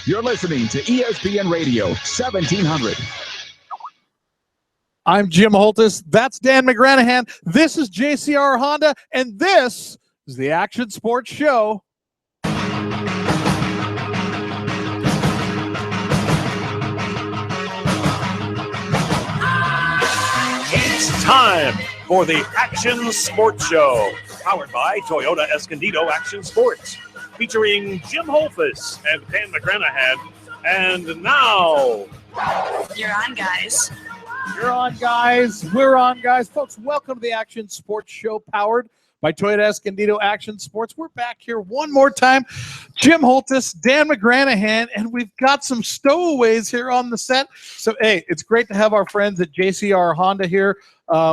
You're listening to ESPN Radio 1700. I'm Jim Holtis. That's Dan McGranahan. This is JCR Honda, and this is the Action Sports Show. It's time for the Action Sports Show, powered by Toyota Escondido Action Sports, featuring Jim Holtis and Dan McGranahan. And now, you're on, guys. You're on, guys. We're on, guys. Folks, welcome to the Action Sports Show, powered by Toyota Escondido Action Sports. We're back here one more time. Jim Holtis, Dan McGranahan, and we've got some stowaways here on the set. So, hey, it's great to have our friends at JCR Honda here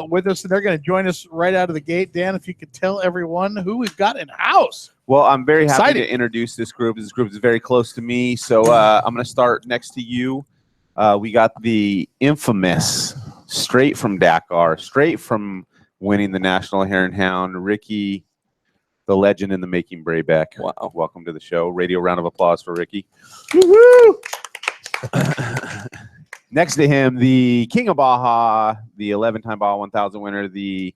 with us, and they're going to join us right out of the gate. Dan, if you could tell everyone who we've got in house. Well, I'm very happy to introduce this group. This group is very close to me, so I'm going to start next to you. We got the infamous, straight from Dakar, straight from winning the National Hare and Hound, Ricky, the legend in the making, Braybeck. Wow. Welcome to the show. Radio round of applause for Ricky. Woo-hoo! Next to him, the King of Baja, the 11-time Baja 1000 winner, the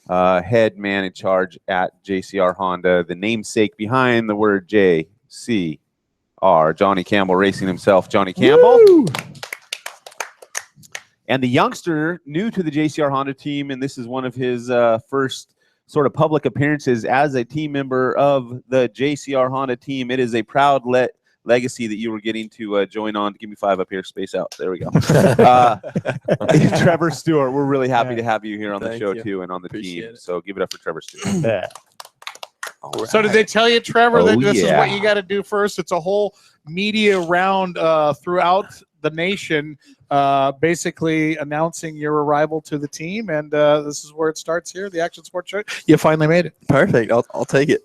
head man in charge at JCR Honda, the namesake behind the word JCR, Johnny Campbell racing himself, Johnny Campbell. Woo! And the youngster new to the JCR Honda team, and this is one of his first sort of public appearances as a team member of the JCR Honda team. It is a proud legacy that you were getting to join on. Give me 5 up here, space out. There we go. Trevor Stewart, we're really happy to have you here on the show too and on the team. So give it up for Trevor Stewart. Yeah. Right. So did they tell you, Trevor, that this is what you got to do first? It's a whole media round throughout the nation, basically announcing your arrival to the team, and this is where it starts here, the Action Sports Show. You finally made it. Perfect. I'll take it.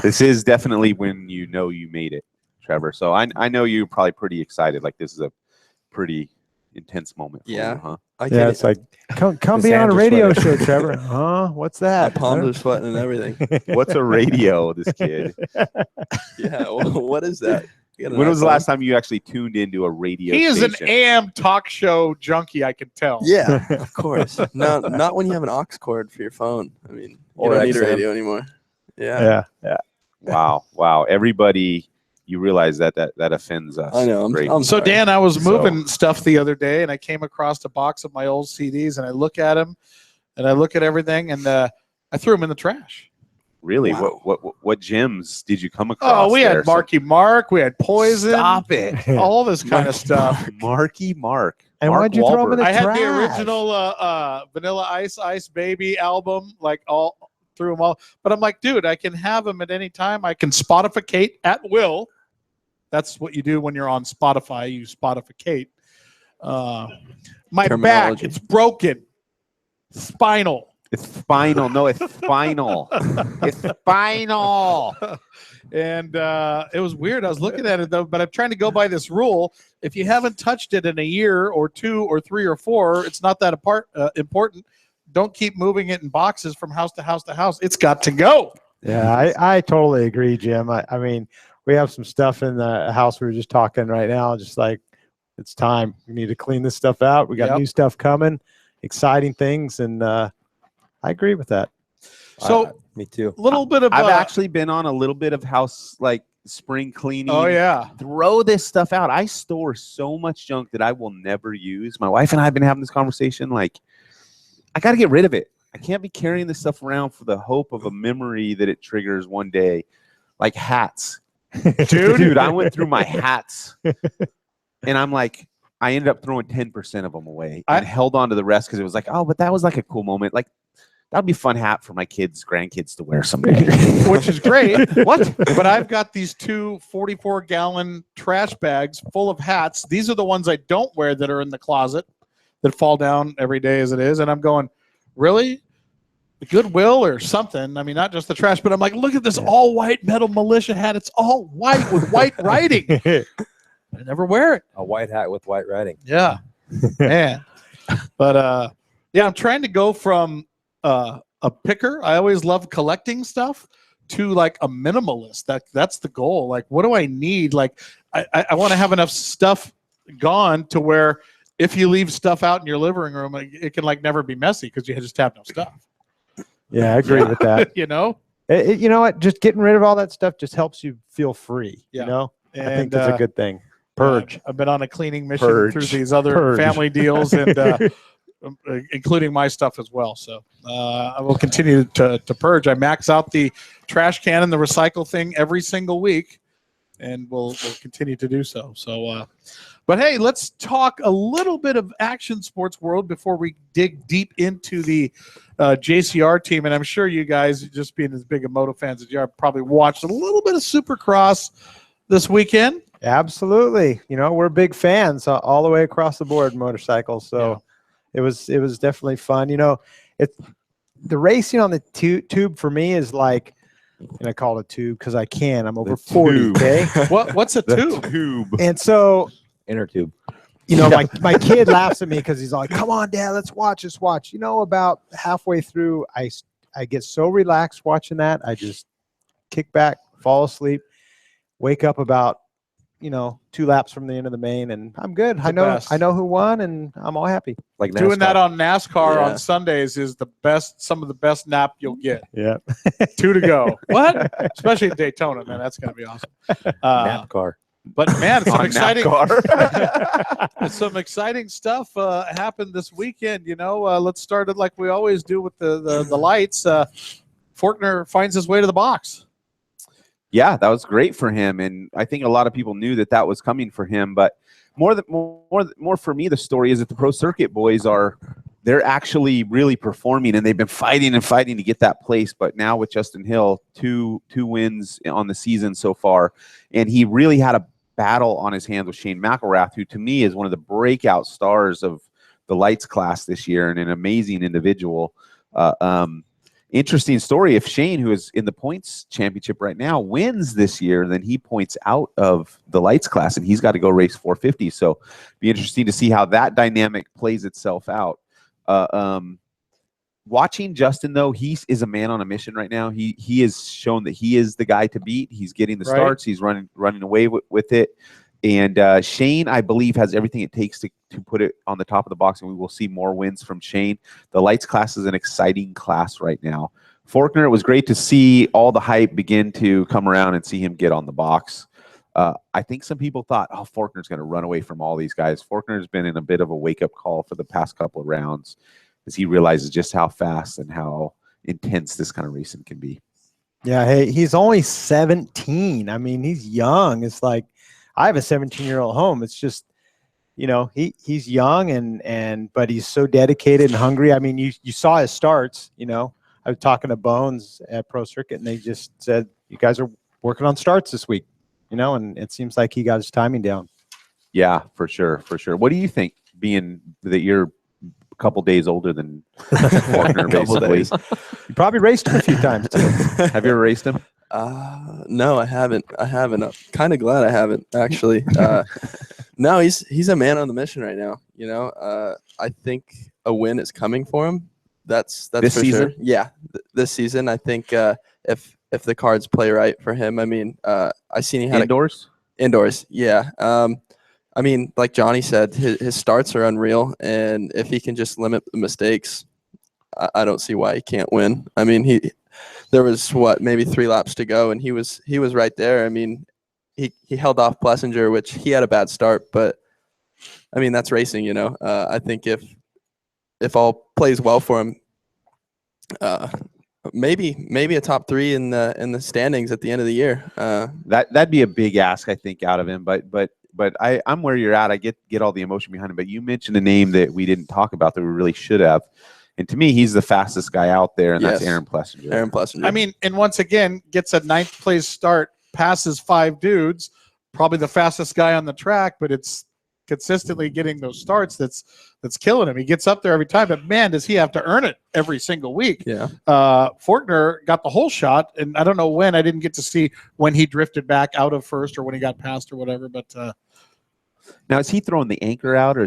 This is definitely when you know you made it, Trevor. So I know you're probably pretty excited. Like, this is a pretty intense moment for you, huh? It's like, come be on a radio show, Trevor. Huh? What's that? My palms are sweating and everything. What's a radio, this kid? Yeah, what is that? When was the last time you actually tuned into a radio He is station? an AM talk show junkie, I can tell. Yeah, of course. No, not when you have an aux cord for your phone. I mean, you don't need a radio anymore. Yeah. Wow. Everybody, you realize that offends us. I know. I'm so, Dan, I was moving stuff the other day, and I came across a box of my old CDs, and I look at them, and I look at everything, and I threw them in the trash. Really? Wow. What gems did you come across? Oh, we had Marky Mark. We had Poison. Stop it. All this kind of stuff. Marky Mark. And why'd you throw them in the trash? I had the original Vanilla Ice Baby album, like all through them all. But I'm like, dude, I can have them at any time. I can Spotificate at will. That's what you do when you're on Spotify. You Spotificate. My back, it's broken. Spinal. It's spinal. No, it's spinal. It's spinal. And it was weird. I was looking at it, though, but I'm trying to go by this rule. If you haven't touched it in a year or 2 or 3 or 4, it's not that important. Don't keep moving it in boxes from house to house to house. It's got to go. Yeah, I totally agree, Jim. I mean, we have some stuff in the house we were just talking right now, just like it's time. We need to clean this stuff out. We got new stuff coming, exciting things, and I agree with that. So me too. A little bit of I've actually been on a little bit of house like spring cleaning. Oh yeah. Throw this stuff out. I store so much junk that I will never use. My wife and I have been having this conversation. Like, I got to get rid of it. I can't be carrying this stuff around for the hope of a memory that it triggers one day. Like hats. Dude, I went through my hats and I'm like, I ended up throwing 10% of them away. I held on to the rest because it was like, oh, but that was like a cool moment. Like, that'd be a fun hat for my kids, grandkids to wear someday. Which is great. What? But I've got these 2 44-gallon trash bags full of hats. These are the ones I don't wear that are in the closet that fall down every day as it is. And I'm going, really? The Goodwill or something? I mean, not just the trash, but I'm like, look at this all-white metal militia hat. It's all white with white writing. I never wear it. A white hat with white writing. Yeah. Man. But, yeah, I'm trying to go from a picker. I always love collecting stuff to like a minimalist. That's the goal. Like, what do I need? Like, I want to have enough stuff gone to where if you leave stuff out in your living room, it can like never be messy because you just have no stuff. Yeah, I agree with that. You know? You know what? Just getting rid of all that stuff just helps you feel free. Yeah. You know, And, I think that's a good thing. Purge. I've been on a cleaning mission Purge. through these other Purge. family deals and including my stuff as well. So I will continue to purge. I max out the trash can and the recycle thing every single week, and we'll continue to do so. So, but hey, let's talk a little bit of action sports world before we dig deep into the JCR team. And I'm sure you guys, just being as big of moto fans as you are, probably watched a little bit of Supercross this weekend. Absolutely. You know, we're big fans all the way across the board, motorcycles. So it was definitely fun. You know, the racing on the tube for me is like, and I call it a tube because I can. I'm over 40. Okay. What's a tube? Tube. And so, Inner tube. you know, my kid laughs at me because he's like, "Come on, Dad, let's watch. You know, about halfway through, I get so relaxed watching that. I just kick back, fall asleep, wake up about 2 laps from the end of the main, and I'm good. I know who won, and I'm all happy. Like Doing that on NASCAR Yeah. on Sundays is some of the best nap you'll get. Yeah. 2 to go. What? Especially at Daytona, man. That's going to be awesome. nap car. But man, some On exciting, NASCAR. some exciting stuff happened this weekend. You know, let's start it like we always do with the lights. Faulkner finds his way to the box. Yeah, that was great for him, and I think a lot of people knew that was coming for him. But more for me, the story is that the pro circuit boys they're actually really performing, and they've been fighting to get that place. But now with Justin Hill, two wins on the season so far, and he really had a battle on his hands with Shane McElrath, who to me is one of the breakout stars of the lights class this year and an amazing individual. Interesting story. If Shane, who is in the points championship right now, wins this year, then he points out of the lights class and he's got to go race 450. So be interesting to see how that dynamic plays itself out. Watching Justin, though, he is a man on a mission right now. He has shown that he is the guy to beat. He's getting the starts. He's running away with it. And Shane, I believe, has everything it takes to put it on the top of the box, and we will see more wins from Shane. The lights class is an exciting class right now. Faulkner, it was great to see all the hype begin to come around and see him get on the box. I think some people thought, Faulkner's going to run away from all these guys. Faulkner's been in a bit of a wake-up call for the past couple of rounds as he realizes just how fast and how intense this kind of racing can be. Yeah, hey, he's only 17. I mean, he's young. It's like I have a 17-year-old home. It's just, he's young but he's so dedicated and hungry. I mean, you saw his starts. I was talking to Bones at Pro Circuit, and they just said, "You guys are working on starts this week," and it seems like he got his timing down. Yeah, for sure. What do you think, being that you're a couple days older than Faulkner, basically? You probably raced him a few times too. Have you ever raced him? No, I haven't. I'm kind of glad I haven't, actually. No, he's a man on the mission right now. I think a win is coming for him. That's this for season? sure. Yeah, this season. I think if the cards play right for him. I mean, I seen he had indoors. Indoors, yeah. I mean, like Johnny said, his starts are unreal, and if he can just limit the mistakes, I don't see why he can't win. I mean, there was maybe 3 laps to go, and he was right there. I mean, he held off Plessinger, which he had a bad start, but I mean, that's racing, I think if all plays well for him, maybe a top 3 in the standings at the end of the year. That'd be a big ask, I think, out of him. But I'm where you're at. I get all the emotion behind him. But you mentioned a name that we didn't talk about that we really should have. And to me, he's the fastest guy out there, and that's Aaron Plessinger. Aaron Plessinger. I mean, and once again, gets a 9th place start, passes 5 dudes, probably the fastest guy on the track, but it's consistently getting those starts that's killing him. He gets up there every time, but man, does he have to earn it every single week. Yeah. Faulkner got the whole shot, and I don't know when. I didn't get to see when he drifted back out of first or when he got past or whatever, but now, is he throwing the anchor out, or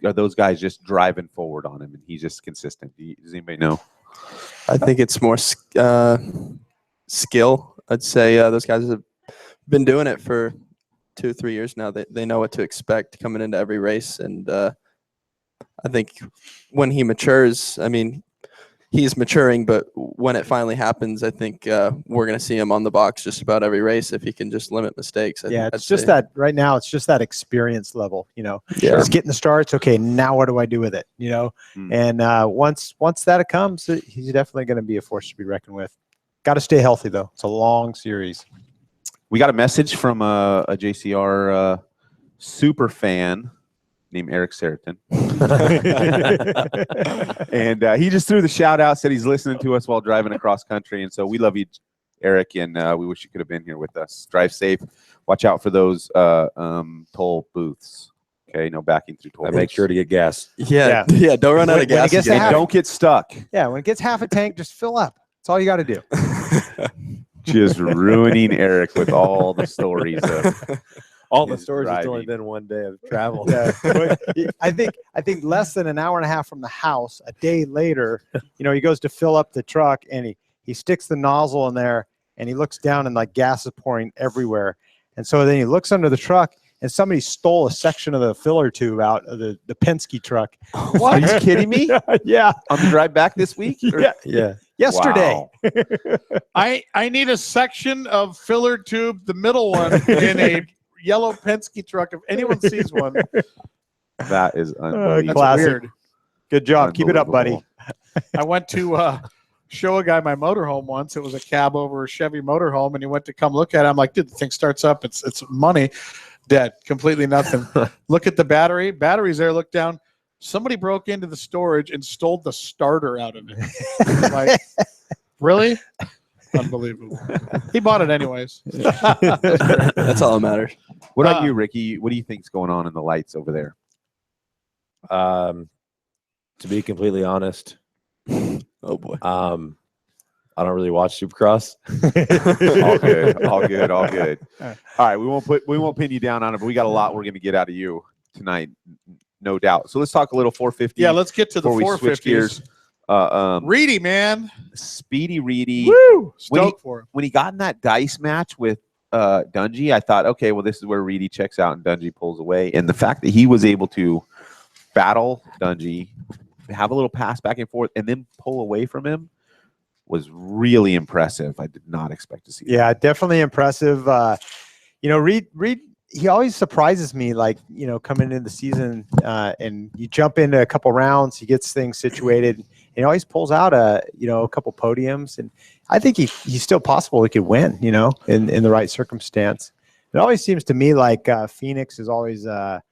are those guys just driving forward on him and he's just consistent? Does anybody know? I think it's more skill. I'd say those guys have been doing it for 2-3 years now. They know what to expect coming into every race, and I think when he matures, I mean, he's maturing, but when it finally happens, I think we're going to see him on the box just about every race if he can just limit mistakes. It's just that right now, it's just that experience level, He's getting the starts. Okay, now what do I do with it? And once that comes, he's definitely going to be a force to be reckoned with. Got to stay healthy, though. It's a long series. We got a message from a JCR super fan named Eric Saraton. And he just threw the shout out, said he's listening to us while driving across country. And so we love you, Eric, and we wish you could have been here with us. Drive safe. Watch out for those toll booths. Okay, no backing through toll booths. Make sure to get gas. Yeah. Don't run out of gas. Don't get stuck. Yeah, when it gets half a tank, just fill up. That's all you got to do. Just ruining Eric with all the stories. All the stories. It's only been one day of travel. Yeah. I think less than an hour and a half from the house, a day later, he goes to fill up the truck and he sticks the nozzle in there and he looks down and like gas is pouring everywhere. And so then he looks under the truck and somebody stole a section of the filler tube out of the Penske truck. What? Are you kidding me? Yeah. On the drive back this week? Yeah. Yesterday. Wow. I need a section of filler tube, the middle one, in a yellow Penske truck. If anyone sees one, that is unbelievable. Classic. Weird. Good job. Keep it up, buddy. I went to show a guy my motorhome once. It was a cab over a Chevy motorhome, and he went to come look at it. I'm like, dude, the thing starts up. It's money. Dead. Completely nothing. Look at the battery. Battery's there. Look down. Somebody broke into the storage and stole the starter out of it. Like, really? Unbelievable. He bought it anyways. That's all that matters. What about you, Ricky? What do you think's going on in the lights over there? To be completely honest, oh boy, I don't really watch Supercross. all good. All right, we won't pin you down on it, but we got a lot we're going to get out of you tonight, no doubt. So let's talk a little 450. Yeah, let's get to the 450s. Reedy, man. Speedy Reedy. Woo! Stoked for him. When he got in that dice match with Dungey, I thought, okay, well, this is where Reedy checks out and Dungey pulls away. And the fact that he was able to battle Dungey, have a little pass back and forth, and then pull away from him was really impressive. I did not expect to see that. Yeah, definitely impressive. Reed, he always surprises me, like, coming into the season and you jump into a couple rounds, he gets things situated, and he always pulls out a couple podiums. And I think he's still possible he could win, in the right circumstance. It always seems to me like Phoenix is always an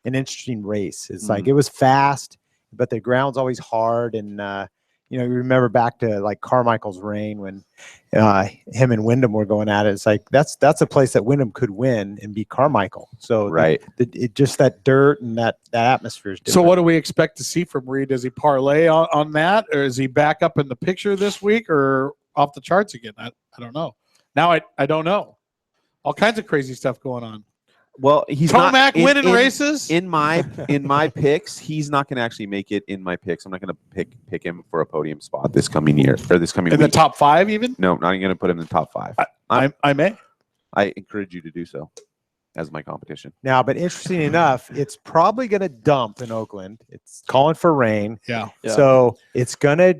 interesting race. It's like, it was fast, but the ground's always hard. And, you remember back to like Carmichael's reign when him and Wyndham were going at it. It's like that's a place that Wyndham could win and beat Carmichael. So right, it just that dirt and that atmosphere is different. So what do we expect to see from Reed? Does he parlay on that, or is he back up in the picture this week, or off the charts again? I don't know. Now I don't know. All kinds of crazy stuff going on. Well, he's Tomac winning races in my picks. He's not going to actually make it in my picks. I'm not going to pick him for a podium spot this coming year or this coming in week. The top 5 even. No, not even going to put him in the top 5. I may. I encourage you to do so as my competition. Now, but interesting enough, it's probably going to dump in Oakland. It's calling for rain. Yeah. So it's gonna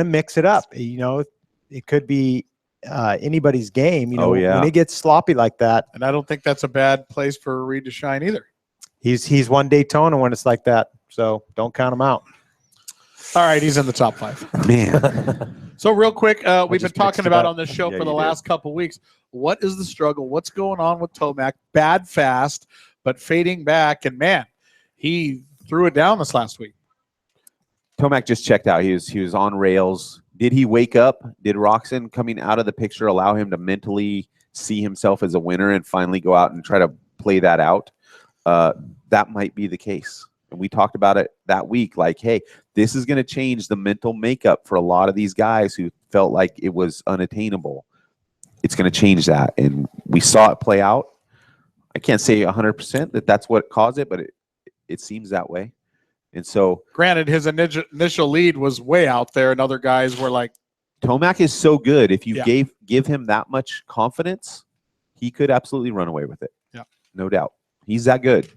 mix it up. It could be anybody's game, when it gets sloppy like that. And I don't think that's a bad place for Reed to shine either. He's won Daytona when it's like that, so don't count him out. All right, he's in the top 5. Man. So real quick, we've been talking about on this show for the last couple weeks. What is the struggle? What's going on with Tomac? Bad fast, but fading back. And man, he threw it down this last week. Tomac just checked out. He was on rails. Did he wake up? Did Roczen coming out of the picture allow him to mentally see himself as a winner and finally go out and try to play that out? That might be the case. And we talked about it that week, like, hey, this is going to change the mental makeup for a lot of these guys who felt like it was unattainable. It's going to change that. And we saw it play out. I can't say 100% that that's what caused it, but it seems that way. And so, granted, his initial lead was way out there, and other guys were like Tomac is so good. If you Yeah. give him that much confidence, he could absolutely run away with it. Yeah. No doubt. He's that good.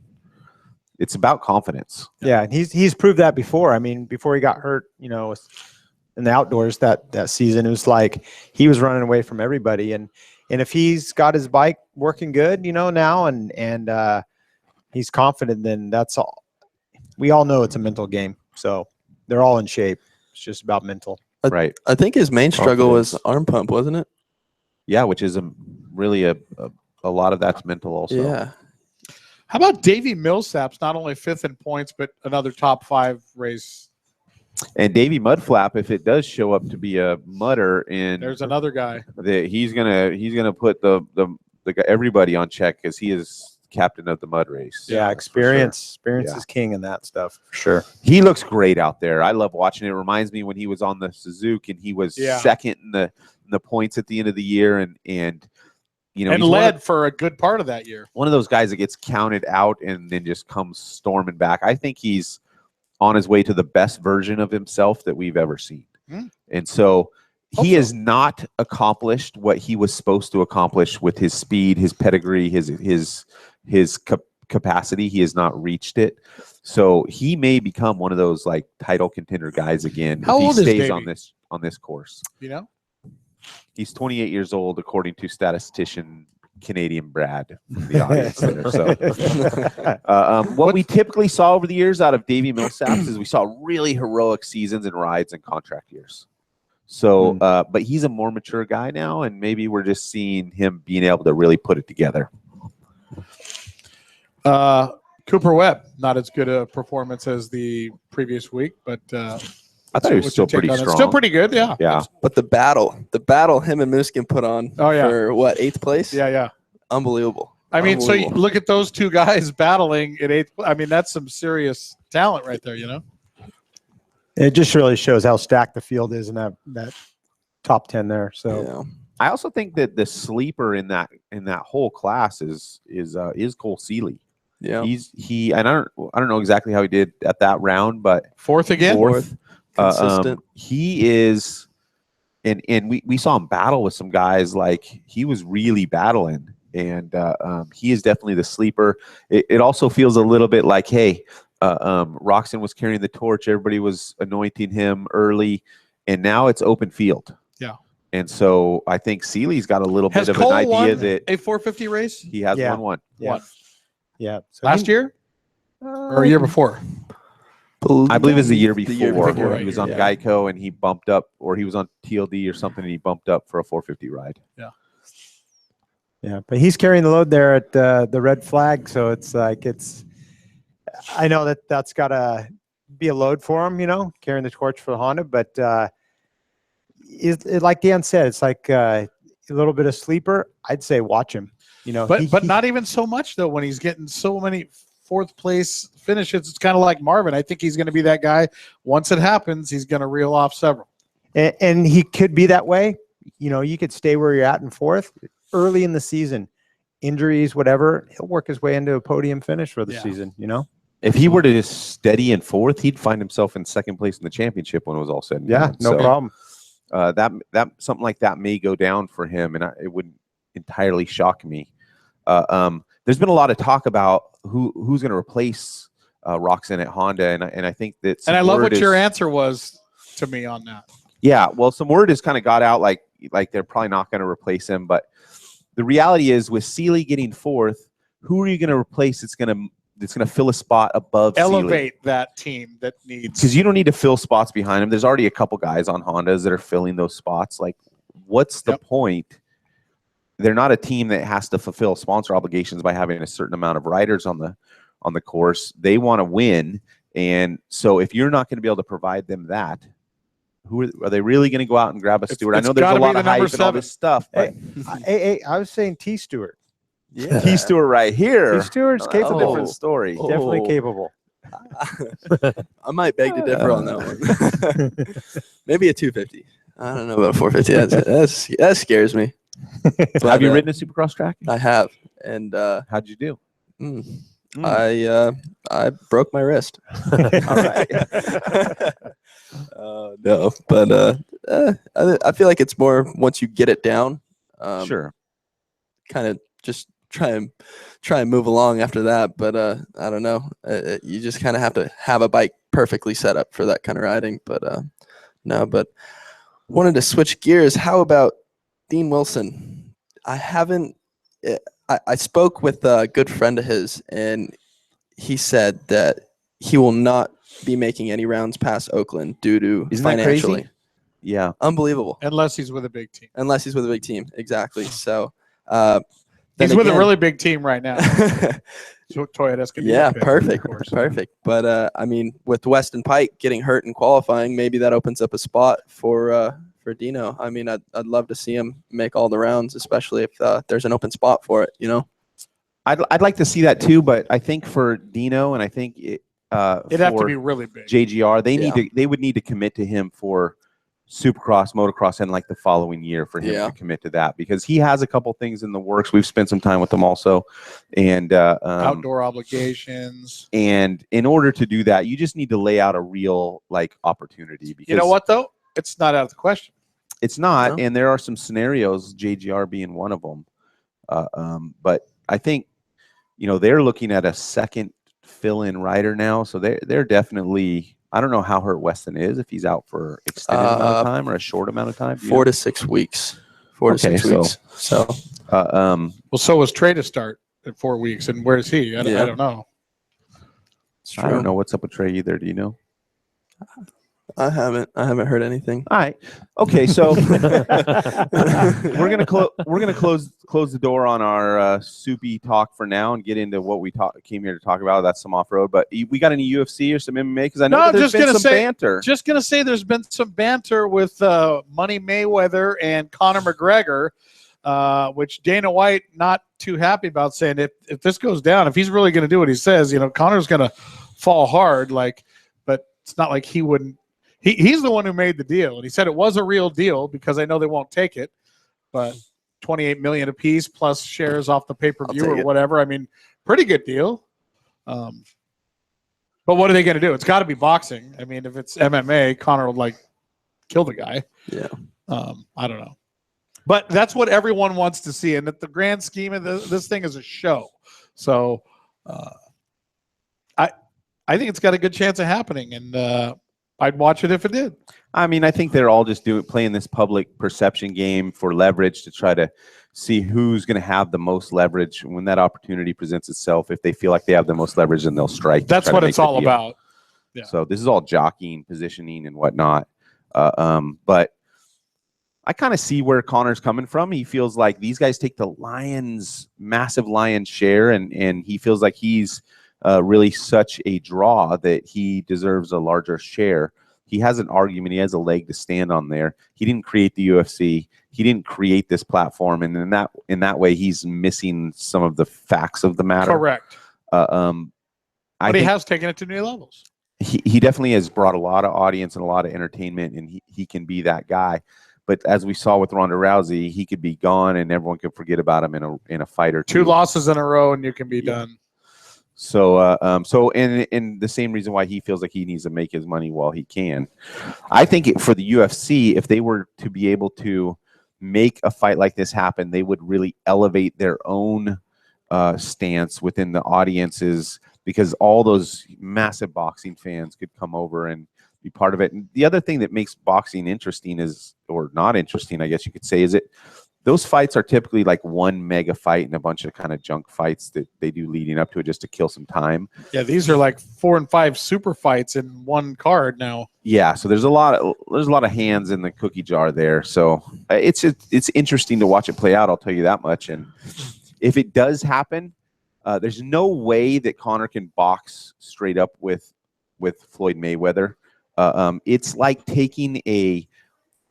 It's about confidence. Yeah, and he's proved that before. I mean, before he got hurt, in the outdoors that season, it was like he was running away from everybody. And if he's got his bike working good, now and he's confident, then that's all. We all know it's a mental game. So they're all in shape. It's just about mental. Right. I think his main struggle was arm pump, wasn't it? Yeah, which is really a lot of that's mental also. Yeah. How about Davey Millsaps? Not only 5th in points, but another top 5 race. And Davey Mudflap, if it does show up to be a mudder, and There's another guy. he's gonna put the everybody on check because he is captain of the mud race. Yeah, experience Yeah. is king in that stuff for sure. He looks great out there. I love watching it. It reminds me when he was on the Suzuki and he was second in the points at the end of the year, and he's led for a good part of that year. One of those guys that gets counted out and then just comes storming back. I think he's on his way to the best version of himself that we've ever seen. And so he has not accomplished what he was supposed to accomplish with his speed, his pedigree, his capacity. He has not reached it. So he may become one of those like title contender guys again How if he old is stays Davey? on this course. He's 28 years old, according to statistician Canadian Brad from the audience center. So, what we typically saw over the years out of Davey Millsaps is we saw really heroic seasons and rides and contract years. So, but he's a more mature guy now, and maybe we're just seeing him being able to really put it together. Cooper Webb, not as good a performance as the previous week, but I thought he was still pretty strong. Still pretty good, yeah. Yeah. But the battle him and Muskin put on for what, 8th place? Yeah. Unbelievable. I mean, so you look at those two guys battling at 8th. I mean, that's some serious talent right there, It just really shows how stacked the field is in that top 10 there. So I also think that the sleeper in that whole class is Cole Seeley. Yeah. I don't know exactly how he did at that round, but 4th again. 4th. Consistent. He is, and we saw him battle with some guys. Like he was really battling, and he is definitely the sleeper. It also feels a little bit like, hey, Roxon was carrying the torch. Everybody was anointing him early, and now it's open field. Yeah. And so I think Seeley's got a little bit of Cole an idea won that a 450 race. he has won. Yeah. So Last year or a year before? I believe it was the year before. before, He was on Geico and he bumped up, or he was on TLD or something, and he bumped up for a 450 ride. Yeah, but he's carrying the load there at the red flag, so it's like I know that's got to be a load for him, carrying the torch for the Honda. But like Dan said, it's like a little bit of sleeper. I'd say watch him. But not even so much though. When he's getting so many 4th place finishes, it's kind of like Marvin. I think he's going to be that guy. Once it happens, he's going to reel off several. And he could be that way. You could stay where you're at in 4th early in the season, injuries, whatever. He'll work his way into a podium finish for the season. If he were to just steady in 4th, he'd find himself in 2nd place in the championship when it was all said and done. No problem. That something like that may go down for him, and it wouldn't entirely shock me. There's been a lot of talk about who's going to replace Roxon at Honda, and I think that. And I love what your answer was to me on that. Yeah, well, some word has kind of got out like they're probably not going to replace him, but the reality is with Seeley getting 4th, who are you going to replace? That's going to fill a spot above. Elevate that team that needs. Because you don't need to fill spots behind him. There's already a couple guys on Hondas that are filling those spots. Like, what's the point? They're not a team that has to fulfill sponsor obligations by having a certain amount of riders on the course. They want to win, and so if you're not going to be able to provide them that, who are they really going to go out and grab a Stewart? I know there's a lot of hype and all this stuff, but hey, I was saying T Stewart. Yeah, T Stewart right here. T Stewart's capable. That's a different story. Definitely capable. I might beg to differ on that one. Maybe a 250. I don't know about a 450. That scares me. Have you ridden a Supercross track? I have. And how'd you do? I broke my wrist. All right. No, but I feel like it's more once you get it down. Sure. Kind of just try and move along after that. But I don't know. You just kind of have to have a bike perfectly set up for that kind of riding. But no. But wanted to switch gears. How about Dean Wilson? I haven't. I spoke with a good friend of his, and he said that he will not be making any rounds past Oakland due to Isn't that financially. crazy? Yeah. Unbelievable. Unless he's with a big team. Unless he's with a big team. Exactly. So he's with a really big team right now. Toyota Escondido. Yeah, perfect. But I mean, with Weston Pike getting hurt in qualifying, maybe that opens up a spot for Dino. I mean, I'd love to see him make all the rounds, especially if there's an open spot for it. You know, I'd like to see that too, but I think for Dino, and I think it'd have to be really big. JGR, they would need to commit to him for Supercross, motocross, and like the following year for him to commit to that, because he has a couple things in the works. We've spent some time with him also, and outdoor obligations. And in order to do that, you just need to lay out a real like opportunity. Because you know what though, it's not out of the question. It's not, and there are some scenarios, JGR being one of them. But I think they're looking at a second fill-in rider now, so they're definitely. I don't know how hurt Weston is, if he's out for extended amount of time or a short amount of time. 4 to 6 weeks. 4 to 6 weeks. So, well, so was Trey to start at 4 weeks, and where's he? I don't know. I don't know what's up with Trey either. Do you know? I haven't heard anything. All right. Okay. So we're gonna close the door on our soupy talk for now and get into what we came here to talk about. That's some off road. But we got any UFC or some MMA? Because I know there's been some banter. Just gonna say there's been some banter with Money Mayweather and Conor McGregor, which Dana White not too happy about, saying if this goes down, if he's really gonna do what he says, Conor's gonna fall hard. But it's not like he wouldn't. He's the one who made the deal, and he said it was a real deal because I know they won't take it, but $28 million a piece plus shares off the pay-per-view or whatever. I mean, pretty good deal. But what are they going to do? It's got to be boxing. I mean, if it's MMA, Conor would kill the guy. Yeah. I don't know, but that's what everyone wants to see. And at the grand scheme of this thing is a show, so I think it's got a good chance of happening, and I'd watch it if it did. I mean, I think they're all just playing this public perception game for leverage to try to see who's going to have the most leverage when that opportunity presents itself. If they feel like they have the most leverage, then they'll strike. That's what it's all about. Yeah. So this is all jockeying, positioning, and whatnot. But I kind of see where Conor's coming from. He feels like these guys take the massive lion's share, and he feels like he's really such a draw that he deserves a larger share. He has an argument. He has a leg to stand on there. He didn't create the UFC. He didn't create this platform, and in that way, he's missing some of the facts of the matter. Correct. But he has taken it to new levels. He definitely has brought a lot of audience and a lot of entertainment, and he can be that guy. But as we saw with Ronda Rousey, he could be gone, and everyone could forget about him in a fight or two. 2 losses in a row, and you can be done. So, and the same reason why he feels like he needs to make his money while he can. I think for the UFC, if they were to be able to make a fight like this happen, they would really elevate their own stance within the audiences, because all those massive boxing fans could come over and be part of it. And the other thing that makes boxing interesting or not interesting, I guess you could say, is those fights are typically like one mega fight and a bunch of kind of junk fights that they do leading up to it just to kill some time. Yeah, these are like 4 and 5 super fights in one card now. Yeah, so there's a lot of hands in the cookie jar there. So it's interesting to watch it play out. I'll tell you that much. And if it does happen, there's no way that Conor can box straight up with Floyd Mayweather. It's like taking a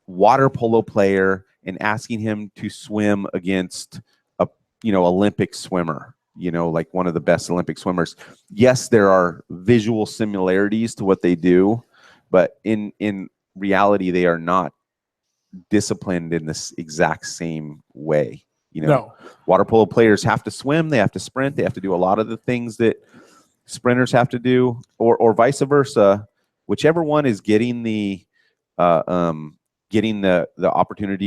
water polo player and asking him to swim against a Olympic swimmer, like one of the best Olympic swimmers. Yes, there are visual similarities to what they do, but in reality, they are not disciplined in this exact same way. No. Water polo players have to swim, they have to sprint, they have to do a lot of the things that sprinters have to do, or vice versa. Whichever one is getting the opportunity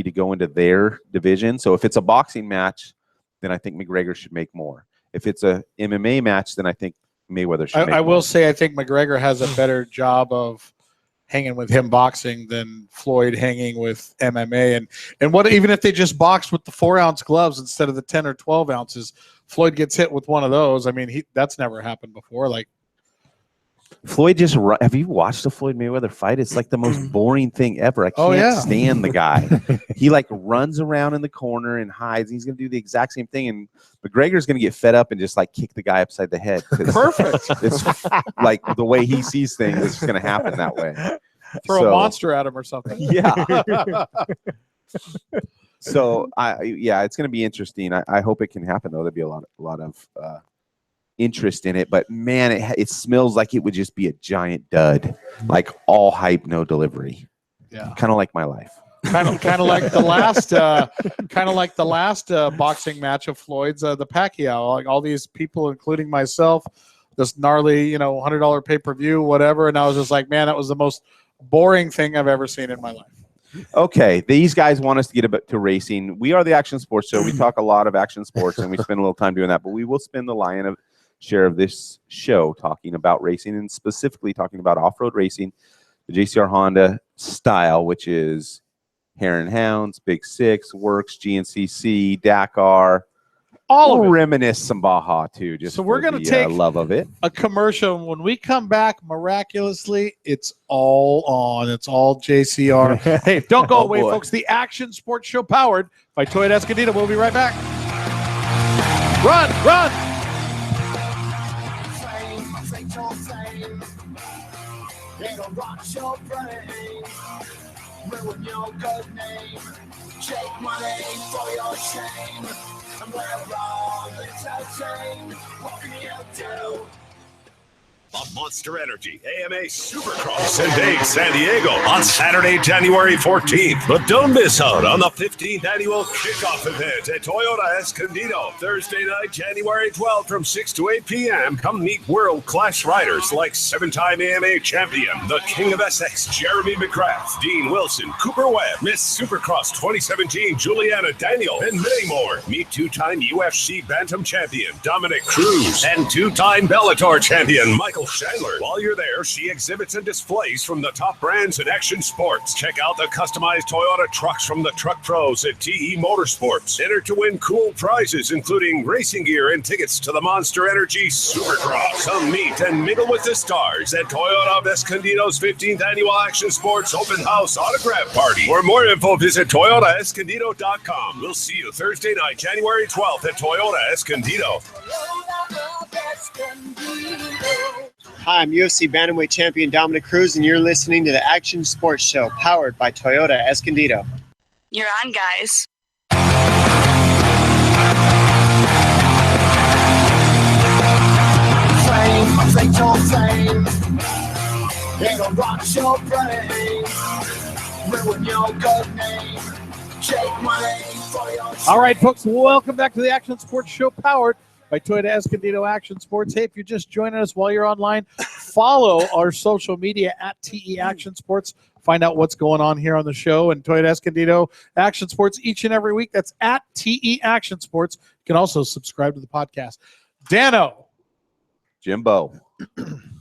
to go into their division. So if it's a boxing match, then I think McGregor should make more. If it's a MMA match, then I think Mayweather should make more. I will say I think McGregor has a better job of hanging with him boxing than Floyd hanging with MMA. And what even if they just boxed with the 4-ounce gloves instead of the 10 or 12 ounces, Floyd gets hit with one of those. I mean, that's never happened before. Like Floyd have you watched the Floyd Mayweather fight? It's like the most boring thing ever. I can't stand the guy. He like runs around in the corner and hides. He's going to do the exact same thing. And McGregor's going to get fed up and just like kick the guy upside the head. Perfect. It's like the way he sees things is going to happen that way. Throw a monster at him or something. Yeah. So it's going to be interesting. I hope it can happen though. There'll be a lot of interest in it, but man, it smells like it would just be a giant dud, like all hype, no delivery. Yeah, kind of like my life. Kind of like the last boxing match of Floyd's, the Pacquiao. Like all these people, including myself, this gnarly, $100 pay-per-view, whatever, and I was just like, man, that was the most boring thing I've ever seen in my life. Okay, these guys want us to get to racing. We are the Action Sports Show. We talk a lot of action sports, and we spend a little time doing that, but we will spend the lion's share of this show talking about racing, and specifically talking about off-road racing, the JCR Honda style, which is Hare and Hounds, Big Six, Works, GNCC, Dakar. We'll reminisce some Baja too, just so we're going to take love of it. A commercial. When we come back, miraculously, it's all on. It's all JCR. Hey, don't go away, folks. The Action Sports Show powered by Toyota Escondido. We'll be right back. Run, run. It'll rock your brain, ruin your good name, take money for your shame, and we're wrong, it's a shame, what can you do? of Monster Energy AMA Supercross in Dade, San Diego on Saturday, January 14th. But don't miss out on the 15th annual kickoff event at Toyota Escondido. Thursday night, January 12th from 6 to 8 p.m. Come meet world-class riders like 7-time AMA champion, the King of SX, Jeremy McGrath, Dean Wilson, Cooper Webb, Miss Supercross 2017, Juliana Daniel, and many more. Meet 2-time UFC Bantam champion, Dominic Cruz, and 2-time Bellator champion, Michael Chandler. While you're there, see exhibits and displays from the top brands in action sports. Check out the customized Toyota trucks from the Truck Pros at TE Motorsports. Enter to win cool prizes, including racing gear and tickets to the Monster Energy Supercross. Come meet and mingle with the stars at Toyota of Escondido's 15th Annual Action Sports Open House Autograph Party. For more info, visit ToyotaEscondido.com. We'll see you Thursday night, January 12th at Toyota Escondido. Hi, I'm UFC Bantamweight Champion Dominic Cruz, and you're listening to the Action Sports Show, powered by Toyota Escondido. You're on, guys. It'll rock your brain, ruin your good name, take money for your... All right, folks, welcome back to the Action Sports Show, powered by Toyota Escondido Action Sports. Hey, if you're just joining us while you're online, follow our social media at TE Action Sports. Find out what's going on here on the show and Toyota Escondido Action Sports each and every week. That's at TE Action Sports. You can also subscribe to the podcast. Dano. Jimbo.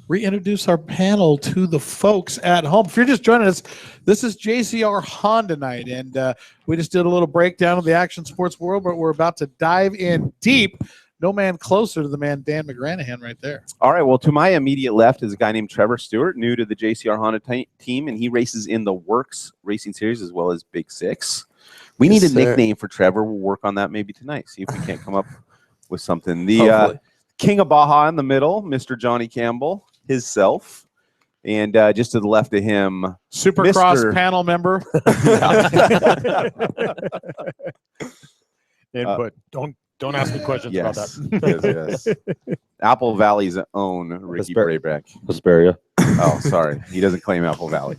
Reintroduce our panel to the folks at home. If you're just joining us, this is JCR Honda night, and we just did a little breakdown of the action sports world, but we're about to dive in deep. No man closer to the man Dan McGranahan right there. All right, well, to my immediate left is a guy named Trevor Stewart, new to the JCR Honda team, and he races in the Works Racing Series as well as Big Six. We need a nickname for Trevor. We'll work on that maybe tonight, see if we can't come up with something. The King of Baja in the middle, Mr. Johnny Campbell, his self. And just to the left of him, Supercross panel member. Input. Don't ask me questions about that. Yes. Apple Valley's own Ricky Brayback. Hesperia. Oh, sorry. He doesn't claim Apple Valley.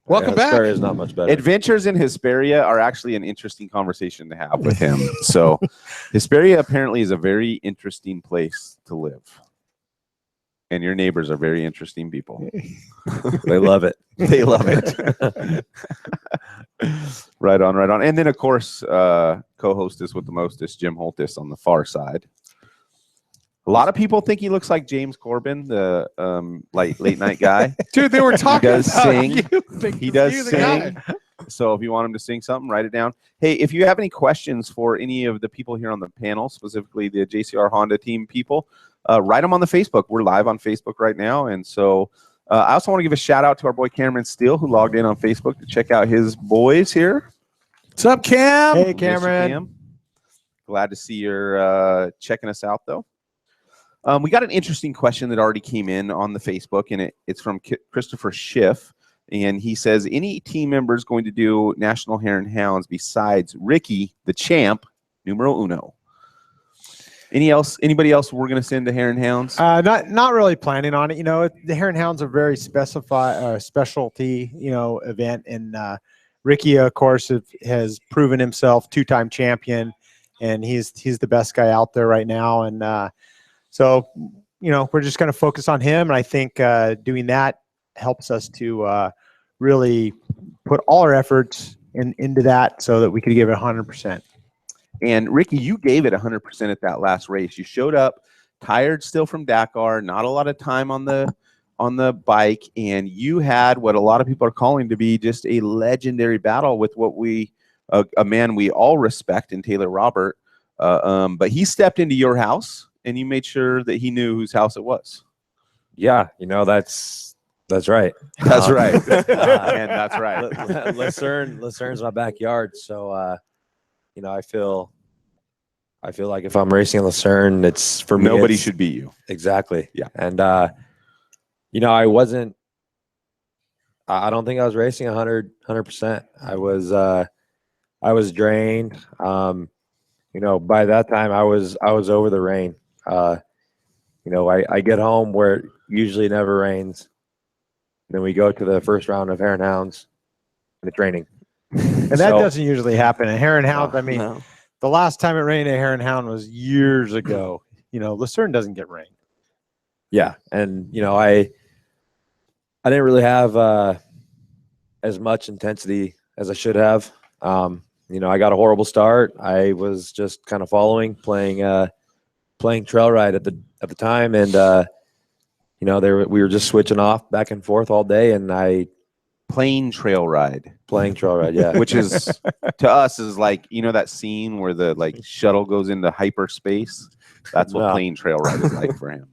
Welcome back. Hesperia is not much better. Adventures in Hesperia are actually an interesting conversation to have with him. So, Hesperia apparently is a very interesting place to live. And your neighbors are very interesting people. They love it. They love it. Right on, right on. And then, of course, co-hostess with the mostest, Jim Holtis on the far side. A lot of people think he looks like James Corbin, the late night guy. Dude, they were talking He does about sing. you. He does You, the sing. guy. So if you want him to sing something, write it down. Hey, if you have any questions for any of the people here on the panel, specifically the JCR Honda team people, write them on the Facebook. We're live on Facebook right now. And so I also want to give a shout out to our boy Cameron Steele, who logged in on Facebook to check out his boys here. What's up, Cam? Hey, Cameron. Cam. Glad to see you're checking us out, though. We got an interesting question that already came in on the Facebook, and it's from Christopher Schiff. And he says, any team member is going to do National Hare and Hounds besides Ricky, the champ, numero uno? Anybody else we're going to send to Hare and Hounds? Not really planning on it. You know, the Hare and Hounds are very specialty, event. And Ricky, of course, has proven himself two-time champion, and he's the best guy out there right now. And so, we're just going to focus on him. And I think doing that helps us to really put all our efforts into that so that we could give it 100%. And Ricky, you gave it 100% at that last race. You showed up tired still from Dakar, not a lot of time on the bike, and you had what a lot of people are calling to be just a legendary battle with what a man we all respect in Taylor Robert. But he stepped into your house, and you made sure that he knew whose house it was. Yeah, that's right. That's right. And that's right. Lucerne's my backyard, so I feel like if I'm racing in Lucerne, it's for me. Nobody should beat you. Exactly. Yeah. And I don't think I was racing 100%. I was drained. By that time I was over the rain. I get home where it usually never rains. Then we go to the first round of Hare and Hounds, and it's raining. And that doesn't usually happen. At Hare and Hounds, the last time it rained at Hare and Hound was years ago. Lucerne doesn't get rain. Yeah, and I didn't really have as much intensity as I should have. I got a horrible start. I was just kind of playing trail ride at the time, and we were just switching off back and forth all day, and playing trail ride, yeah. Which is to us is like that scene where the shuttle goes into hyperspace. That's what playing trail ride is like for him.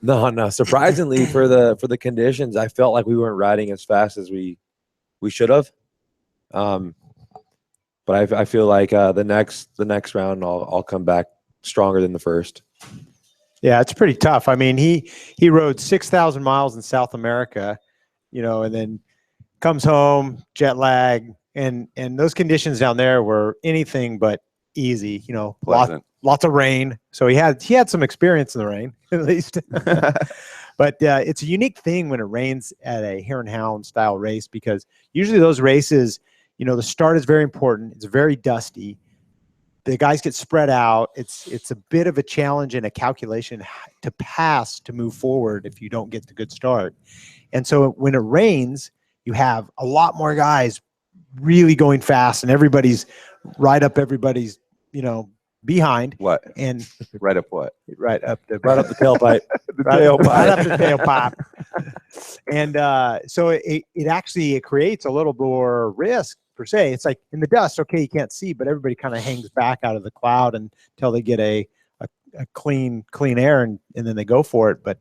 No. Surprisingly, for the conditions, I felt like we weren't riding as fast as we should have. But I feel like the next round I'll come back stronger than the first. Yeah, it's pretty tough. I mean, he rode 6,000 miles in South America, and then comes home, jet lag, and those conditions down there were anything but easy. Lots of rain. So he had some experience in the rain, at least. But it's a unique thing when it rains at a Hare and Hound style race, because usually those races, the start is very important. It's very dusty. The guys get spread out. It's a bit of a challenge and a calculation to pass to move forward if you don't get the good start. And so when it rains, you have a lot more guys really going fast, and everybody's everybody's behind. What? And right up what? Right up the tailpipe. Right up the tailpipe. And so it actually creates a little more risk per se. It's like in the dust, okay, you can't see, but everybody kind of hangs back out of the cloud until they get a clean air, and then they go for it. But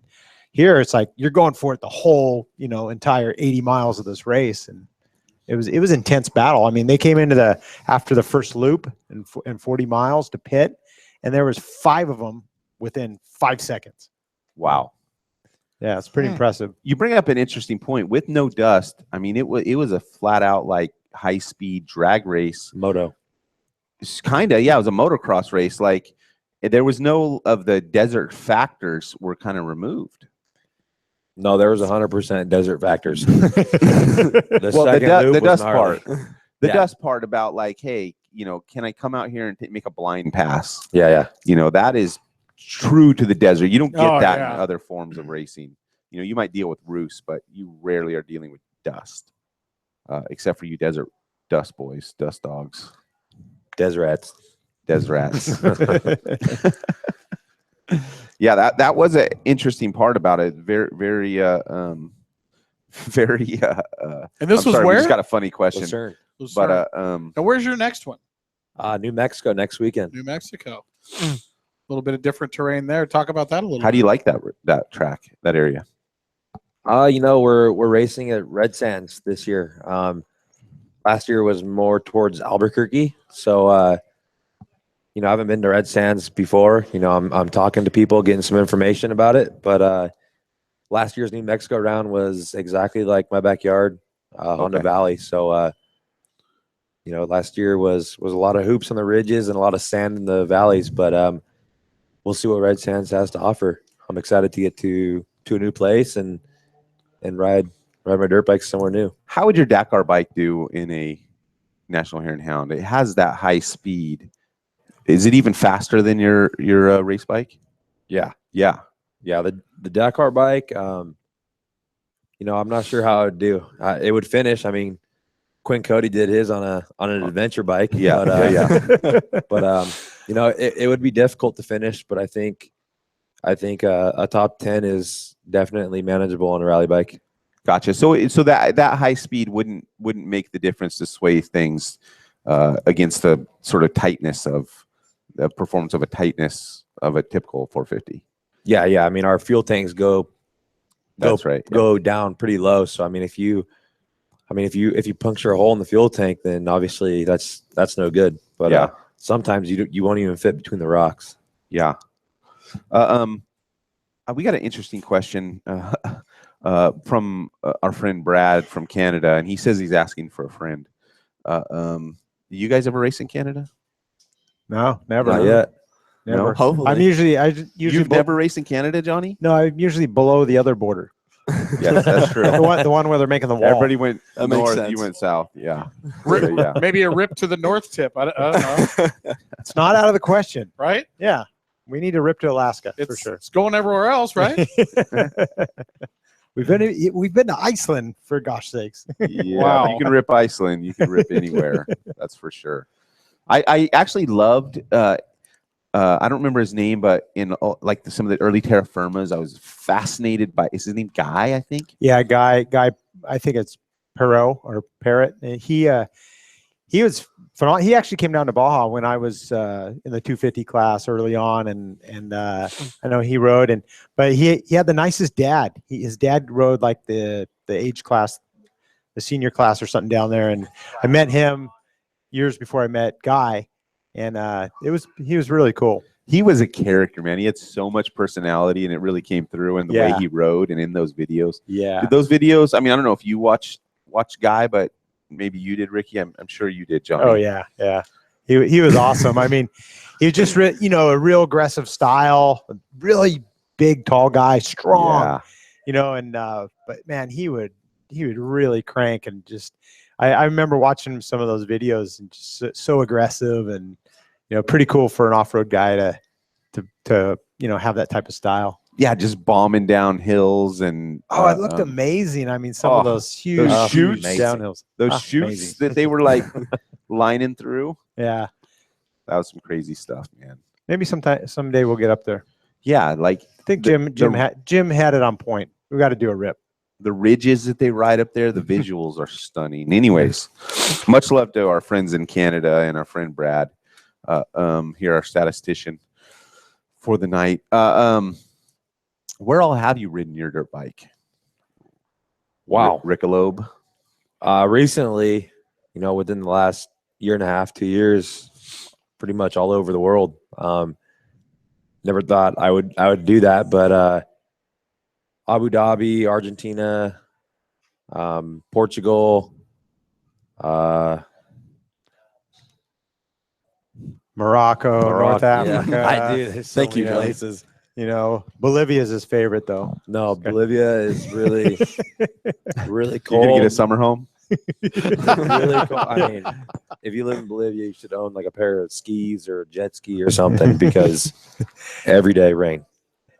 here it's like you're going for it the whole entire 80 miles of this race, and it was intense battle. I mean, they came into after the first loop and 40 miles to pit, and there was 5 of them within 5 seconds. Wow. Yeah, it's pretty impressive. You bring up an interesting point. With no dust, I mean, it was a flat out high speed drag race. Moto. It's kind of, yeah, it was a motocross race. There was no of the desert factors were kind of removed. No, there was 100% desert factors. The Well, second loop the was dust gnarly. part, the Yeah. dust part about like, hey, can I come out here and make a blind pass? Yeah. That is true to the desert. You don't get Oh, that yeah. in other forms of racing. You might deal with roost, but you rarely are dealing with dust, except for you desert dust boys, dust dogs, Deserats. rats. Yeah, that was an interesting part about it. Very, very, very. And this I'm was sorry, we where? just got a funny question, Lucerne. but Now, where's your next one? New Mexico next weekend. New Mexico. A little bit of different terrain there. Talk about that a little how bit. do you like that track, that area? We're racing at Red Sands this year. Last year was more towards Albuquerque, so I haven't been to Red Sands before. I'm talking to people, getting some information about it. But last year's New Mexico round was exactly like my backyard, Honda Valley. So last year was a lot of hoops on the ridges and a lot of sand in the valleys. But we'll see what Red Sands has to offer. I'm excited to get to a new place and ride my dirt bike somewhere new. How would your Dakar bike do in a National Hare and Hound? It has that high speed. Is it even faster than your race bike? Yeah. The Dakar bike. I'm not sure how it would do. It would finish. I mean, Quinn Cody did his on an adventure bike. Yeah, But it would be difficult to finish. But I think a top 10 is definitely manageable on a rally bike. Gotcha. So that high speed wouldn't make the difference to sway things against the sort of tightness of the performance of a typical 450. Yeah. I mean, our fuel tanks go down pretty low. So I mean, if you puncture a hole in the fuel tank, then obviously that's no good. But sometimes you won't even fit between the rocks. Yeah. We got an interesting question from our friend Brad from Canada, and he says he's asking for a friend. Do you guys ever race in Canada? No, never. Not yet. Never. No? Hopefully. I usually You've never raced in Canada, Johnny? No, I'm usually below the other border. Yes, that's true. the one where they're making the wall. Everybody went That makes north. sense. You went south. Yeah. Rip, Maybe a rip to the north tip. I don't know. It's not out of the question, Right? Yeah, we need a rip to Alaska for It's, sure. It's going everywhere else, right? We've been to Iceland, for gosh sakes. Yeah, Wow. You can rip Iceland. You can rip anywhere. That's for sure. I actually loved. I don't remember his name, but in some of the early Terra Firmas, I was fascinated by. Is his name Guy? I think. Yeah, guy. I think it's Perot or Parrot. He was phenomenal. He actually came down to Baja when I was in the 250 class early on, and I know he rode. But he had the nicest dad. His dad rode like the age class, the senior class or something down there. And I met him years before I met Guy, and he was really cool. He was a character, man. He had so much personality, and it really came through in the way he rode and in those videos. Yeah. Did those videos? I mean, I don't know if you watched Guy, but maybe you did, Ricky. I'm sure you did, Johnny. Oh yeah. He was awesome. I mean, he was just a real aggressive style, really big, tall guy, strong. Yeah. But man, he would really crank and just. I remember watching some of those videos and just so aggressive and pretty cool for an off-road guy to have that type of style. Yeah, just bombing down hills and it looked amazing. I mean, some of those huge shoots, downhills, those shoots that they were like lining through. Yeah, that was some crazy stuff, man. Maybe someday we'll get up there. Yeah, like I think Jim had it on point. We got to do a rip. The ridges that they ride up there, the visuals are stunning. Anyways, much love to our friends in Canada and our friend Brad, here, our statistician for the night. Where all have you ridden your dirt bike? Wow. Rickalobe? Recently, within the last year and a half, 2 years, pretty much all over the world. Never thought I would do that, but Abu Dhabi, Argentina, Portugal, Morocco, North Africa. Yeah. I do. There's so Thank you, many Johnny. places. You know, Bolivia is his favorite though. No, Bolivia is really, really You're cold. gonna get a summer home. Really cold. I mean, if you live in Bolivia, you should own like a pair of skis or a jet ski or something because every day rain.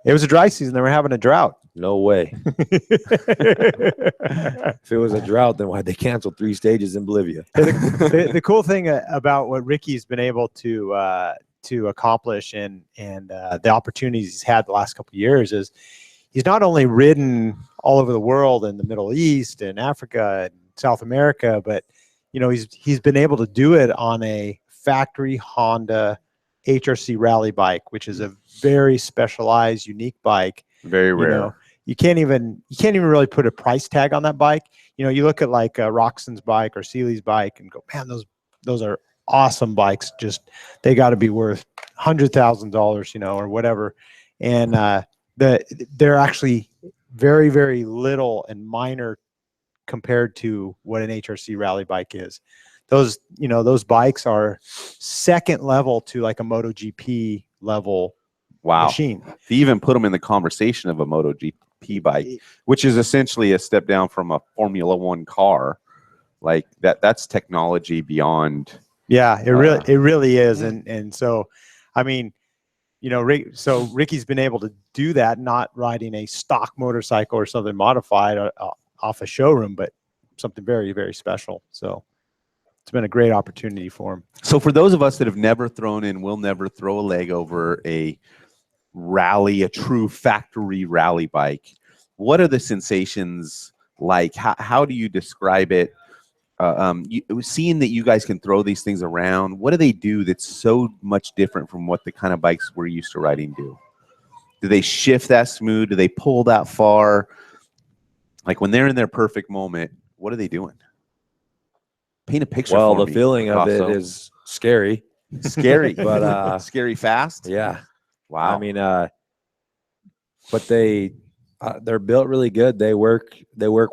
It was a dry season. They were having a drought. No way. If it was a drought, then why'd they cancel 3 stages in Bolivia? The cool thing about what Ricky's been able to accomplish and the opportunities he's had the last couple of years is he's not only ridden all over the world in the Middle East and Africa and South America, but you know he's been able to do it on a factory Honda HRC rally bike, which is a very specialized, unique bike. Very rare. You know, you can't even really put a price tag on that bike. You know, you look at like Roxon's bike or Seeley's bike and go, man, those are awesome bikes. Just they got to be worth $100,000, you know, or whatever. And they're actually very, very little and minor compared to what an HRC rally bike is. Those bikes are second level to like a MotoGP level machine. They even put them in the conversation of a MotoGP bike, which is essentially a step down from a Formula One car. Like that's technology beyond. Yeah, it really is. And so, I mean, you know, so Ricky's been able to do that, not riding a stock motorcycle or something modified off a showroom, but something very, very special. So it's been a great opportunity for him. So for those of us that have never thrown in, will never throw a leg over a true factory rally bike, what are the sensations like? How do you describe it? Seeing that you guys can throw these things around, what do they do that's so much different from what the kind of bikes we're used to riding do? Do they shift that smooth? Do they pull that far? Like when they're in their perfect moment, what are they doing? Paint a picture for me. Well, the feeling of it is scary. Scary, but scary fast. Yeah. Wow. I mean, but they're built really good. They work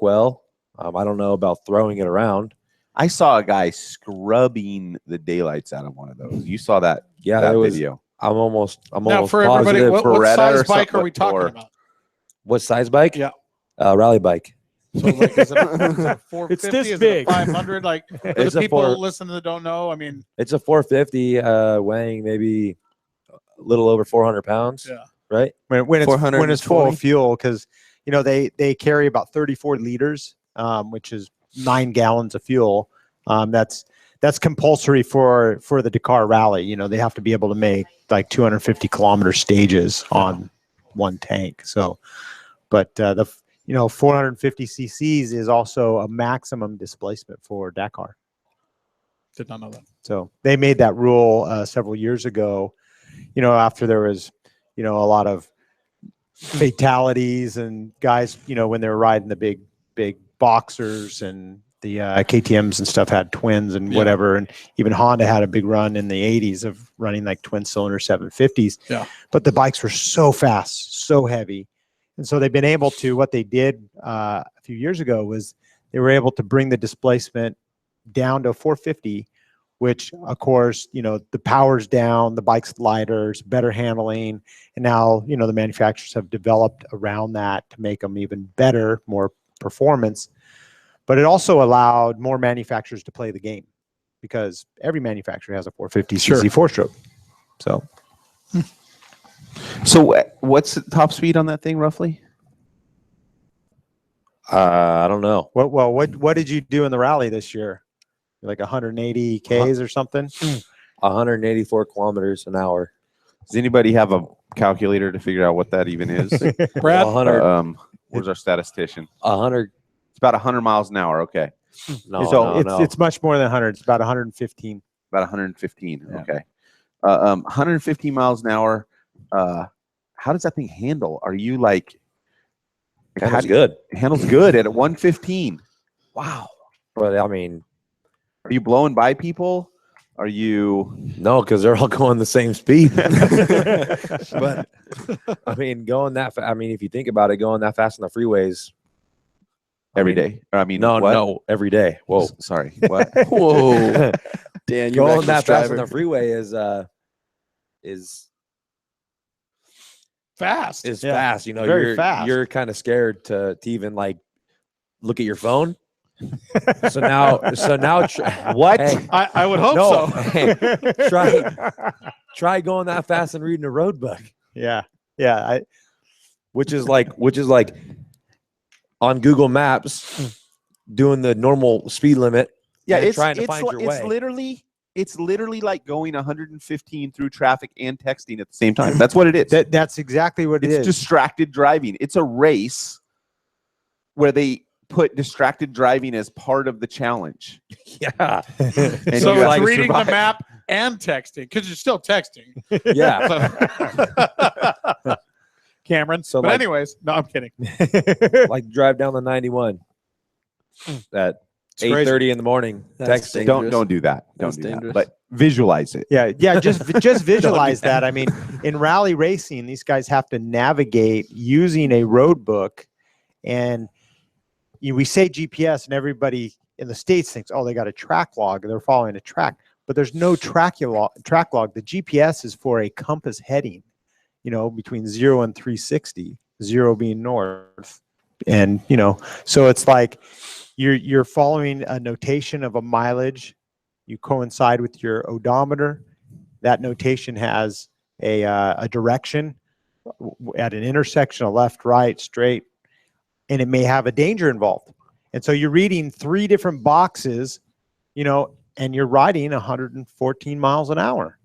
well. I don't know about throwing it around. I saw a guy scrubbing the daylights out of one of those. You saw that? Yeah, that was, video. I'm almost now for everybody. positive. What size bike are we talking about? What size bike? Yeah. Rally bike. So like, is it 450? It's this is big. It 500? Like for It's the a people listening that don't know, I mean, It's a 450, weighing maybe a little over 400 pounds. Yeah. Right. When it's full of fuel, because you know they carry about 34 liters, which is 9 gallons of fuel. That's compulsory for the Dakar Rally. You know, they have to be able to make like 250 kilometer stages on one tank. So, but 450 cc's is also a maximum displacement for Dakar. did not know that. So they made that rule several years ago. You know, after there was, you know, a lot of fatalities and guys, you know, when they were riding the big boxers and the KTMs and stuff had twins and whatever, and even Honda had a big run in the 80s of running like twin cylinder 750s. Yeah. But the bikes were so fast, so heavy. And so they've been able to, what they did a few years ago was they were able to bring the displacement down to 450, which of course, you know, the power's down, the bike's lighter, it's better handling. And now, you know, the manufacturers have developed around that to make them even better, more performance. But it also allowed more manufacturers to play the game because every manufacturer has a 450cc four-stroke. So what's the top speed on that thing roughly? I don't know. What did you do in the rally this year? Like 180 Ks or something? 184 kilometers an hour. Does anybody have a calculator to figure out what that even is? Brad? 100. Where's our statistician? 100. It's about 100 miles an hour. Okay. No, it's much more than 100. It's about 115. About 115. Yeah. Okay. 115 miles an hour. How does that thing handle? Are you like? Handles good. Handles good at 115. Wow. But I mean, are you blowing by people? Are you? No, because they're all going the same speed. But I mean, going that I mean, if you think about it, going that fast on the freeways every day. I mean, no, every day. Whoa, sorry. What? Whoa, Dan, you're going that fast on the freeway is fast. is Yeah, fast. You know, very fast. You're kind of scared to even like look at your phone. So now, what? Hey, I would hope no, so. hey, try going that fast and reading a road book. Yeah. Which is like on Google Maps doing the normal speed limit. Yeah, and it's trying to find your way. It's literally like going 115 through traffic and texting at the same time. That's what it is. That's exactly what It's distracted driving. It's a race where they put distracted driving as part of the challenge. Yeah. And So you it's have to reading the survive. map and texting because you're still texting. Yeah. Cameron. So but like- anyways, no, I'm kidding. Like drive down the 91 at It's crazy. 8:30 in the morning. That's Texting. Don't do that. Don't That's do dangerous. that. But visualize it. Yeah, just visualize that. I mean, in rally racing, these guys have to navigate using a road book, and we say GPS, and everybody in the States thinks, oh, they got a track log, they're following a track, but there's no track log. The GPS is for a compass heading, between 0 and 360, 0 being north, and so it's like you're following a notation of a mileage. You coincide with your odometer. That notation has a direction at an intersection, a left, right, straight, and it may have a danger involved. And so you're reading 3 different boxes, and you're riding 114 miles an hour.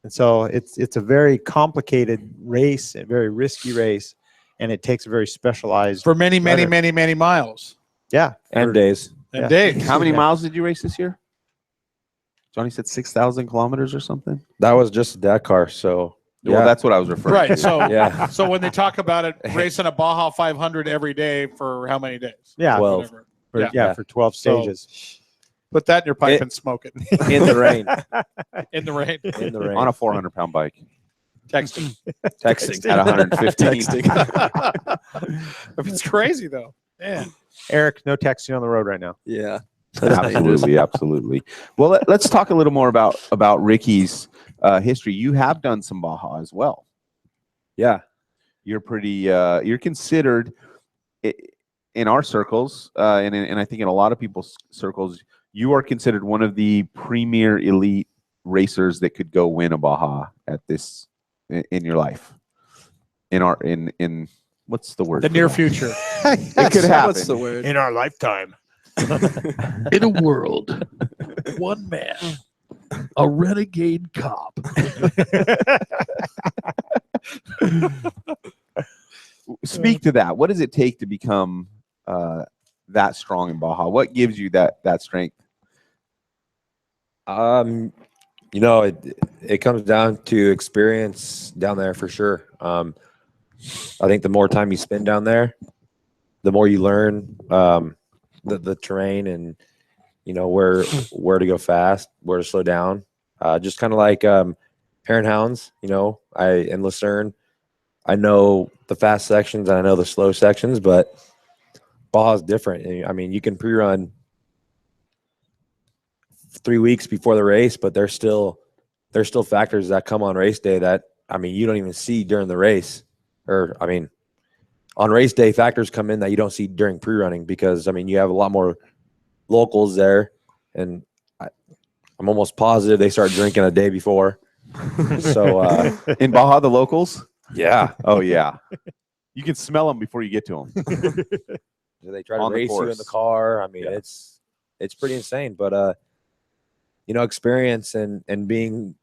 And so it's a very complicated race, a very risky race, and it takes a very specialized For many rider. miles Yeah. And days. and Yeah. days. How many miles did you race this year? Johnny said 6,000 kilometers or something. That was just Dakar. So Well, that's what I was referring Right. to. So yeah. so when they talk about it, racing a Baja 500 every day for how many days? Yeah. 12. Whatever. For, Yeah. yeah, for 12 So- stages. Put that in your pipe It- and smoke it In the rain. in the rain. In the rain. On a 400-pound bike Texting. texting. at 115. It's crazy though. Yeah. Eric, no texting on the road right now. Yeah. Absolutely, absolutely. Well, let's talk a little more about Ricky's history. You have done some Baja as well. Yeah. You're pretty. You're considered in our circles, and I think in a lot of people's circles, you are considered one of the premier elite racers that could go win a Baja at this in your life. In what's the word? The near future. It could happen. What's the word? In our lifetime. In a world, one man, a renegade cop. Speak to that. What does it take to become that strong in Baja? What gives you that strength? It comes down to experience down there for sure. I think the more time you spend down there, the more you learn the terrain and where to go fast, where to slow down. Just kind of like Hare and Hounds. In Lucerne, I know the fast sections and I know the slow sections, but Baja is different. I mean, you can pre-run 3 weeks before the race, but there's still factors that come on race day that you don't even see during the race. Or on race day, factors come in that you don't see during pre-running because you have a lot more locals there, and I'm almost positive they start drinking a day before. So In Baja, the locals? yeah, Oh yeah, you can smell them before you get to them. they try to On the race you in course. the car. Yeah. It's pretty insane, but experience and being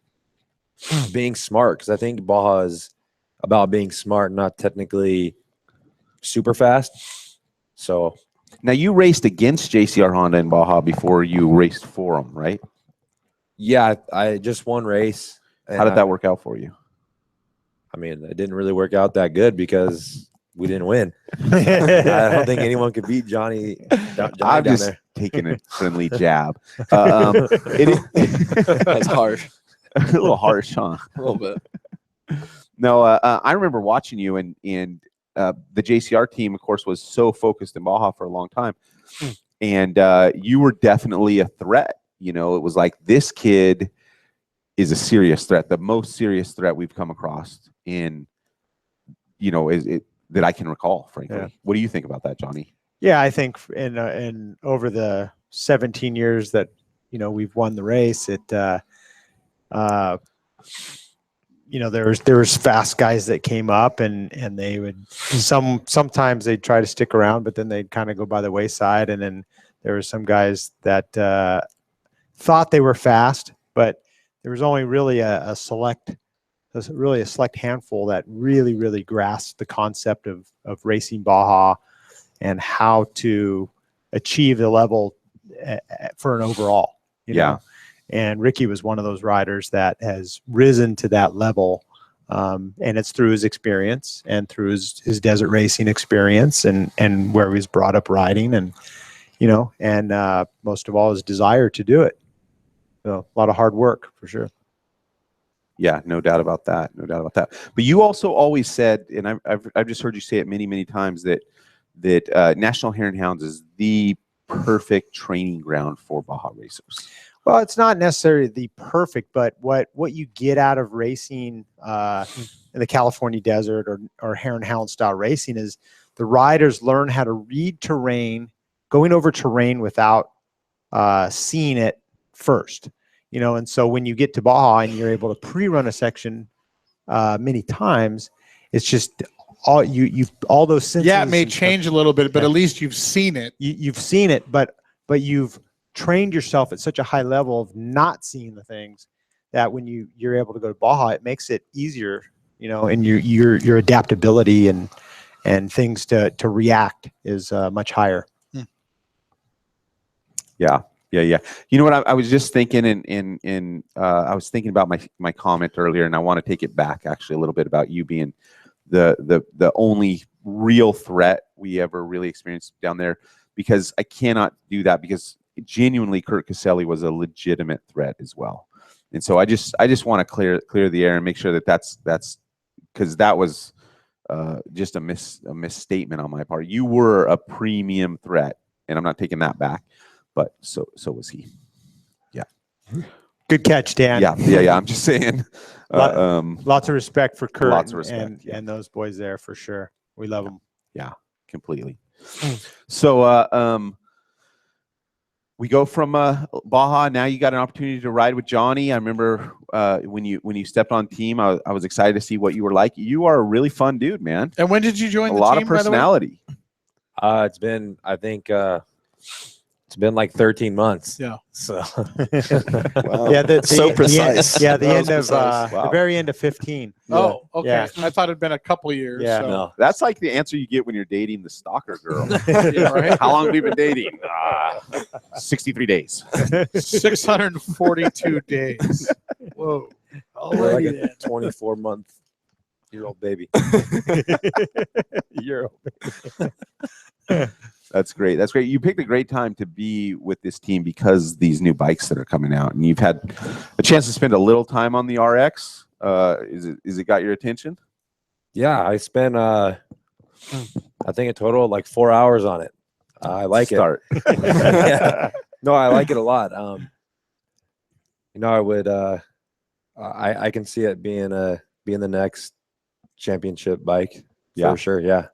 smart, because I think Baja is about being smart, not technically super fast. So Now you raced against JCR Honda in Baja before you raced for them, right? yeah, I just won race. How did that work out for you? It didn't really work out that good because we didn't win. I don't think anyone could beat Johnny I'm down just there. taking a friendly jab. It That's harsh. a little harsh, huh? A little bit. No, I remember watching you, and the JCR team, of course, was so focused in Baja for a long time, and you were definitely a threat. It was like, this kid is a serious threat, the most serious threat we've come across in that I can recall, frankly. Yeah. What do you think about that, Johnny? Yeah, I think in over the 17 years that we've won the race, there was fast guys that came up and they would sometimes they'd try to stick around, but then they'd kind of go by the wayside. And then there were some guys that thought they were fast, but there was only really a select handful that really grasped the concept of racing Baja and how to achieve the level for an overall. You know? And Ricky was one of those riders that has risen to that level. And it's through his experience and through his desert racing experience and where he was brought up riding and most of all his desire to do it. So a lot of hard work for sure. Yeah, no doubt about that. No doubt about that. But you also always said, and I've just heard you say it many times, that National Hare and Hounds is the perfect training ground for Baja racers. Well, it's not necessarily the perfect, but what you get out of racing in the California desert or hare and hound style racing is the riders learn how to read terrain, going over terrain without seeing it first. And so when you get to Baja and you're able to pre-run a section many times, it's just all those senses. Yeah, it may change a little bit, but at least you've seen it. You've seen it, but you've trained yourself at such a high level of not seeing the things that when you're able to go to Baja, it makes it easier, and your adaptability and things to react is much higher. Yeah. You know what? I was just thinking, and I was thinking about my comment earlier, and I want to take it back actually a little bit about you being the only real threat we ever really experienced down there, because I cannot do that because genuinely Kurt Caselli was a legitimate threat as well. And so I just want to clear the air and make sure that's because that was just a misstatement on my part. You were a premium threat, and I'm not taking that back. But so was he. Yeah. Good catch, Dan. Yeah. I'm just saying. Lots of respect for Kurt. Lots of respect, and those boys there for sure. We love them. Yeah, completely. So we go from Baja. Now you got an opportunity to ride with Johnny. I remember when you stepped on team, I was excited to see what you were like. You are a really fun dude, man. And when did you join the team? A lot of personality. It's been, I think, it's been like 13 months. Yeah. So Wow. Yeah, so precise. The end of Wow. the very end of 15. Oh, okay. Yeah. I thought it'd been a couple of years. Yeah. So. no. That's like the answer you get when you're dating the stalker girl. Yeah, right? How long have we been dating? 63 days. 642 days. Whoa. We're like a 24-month-year-old baby. That's great. That's great. You picked a great time to be with this team because these new bikes that are coming out, and you've had a chance to spend a little time on the RX. Is it got your attention? Yeah, I spent I think a total of like 4 hours on it. I like it. Yeah. No, I like it a lot. I would I can see it being the next championship bike. Yeah. For sure. Yeah.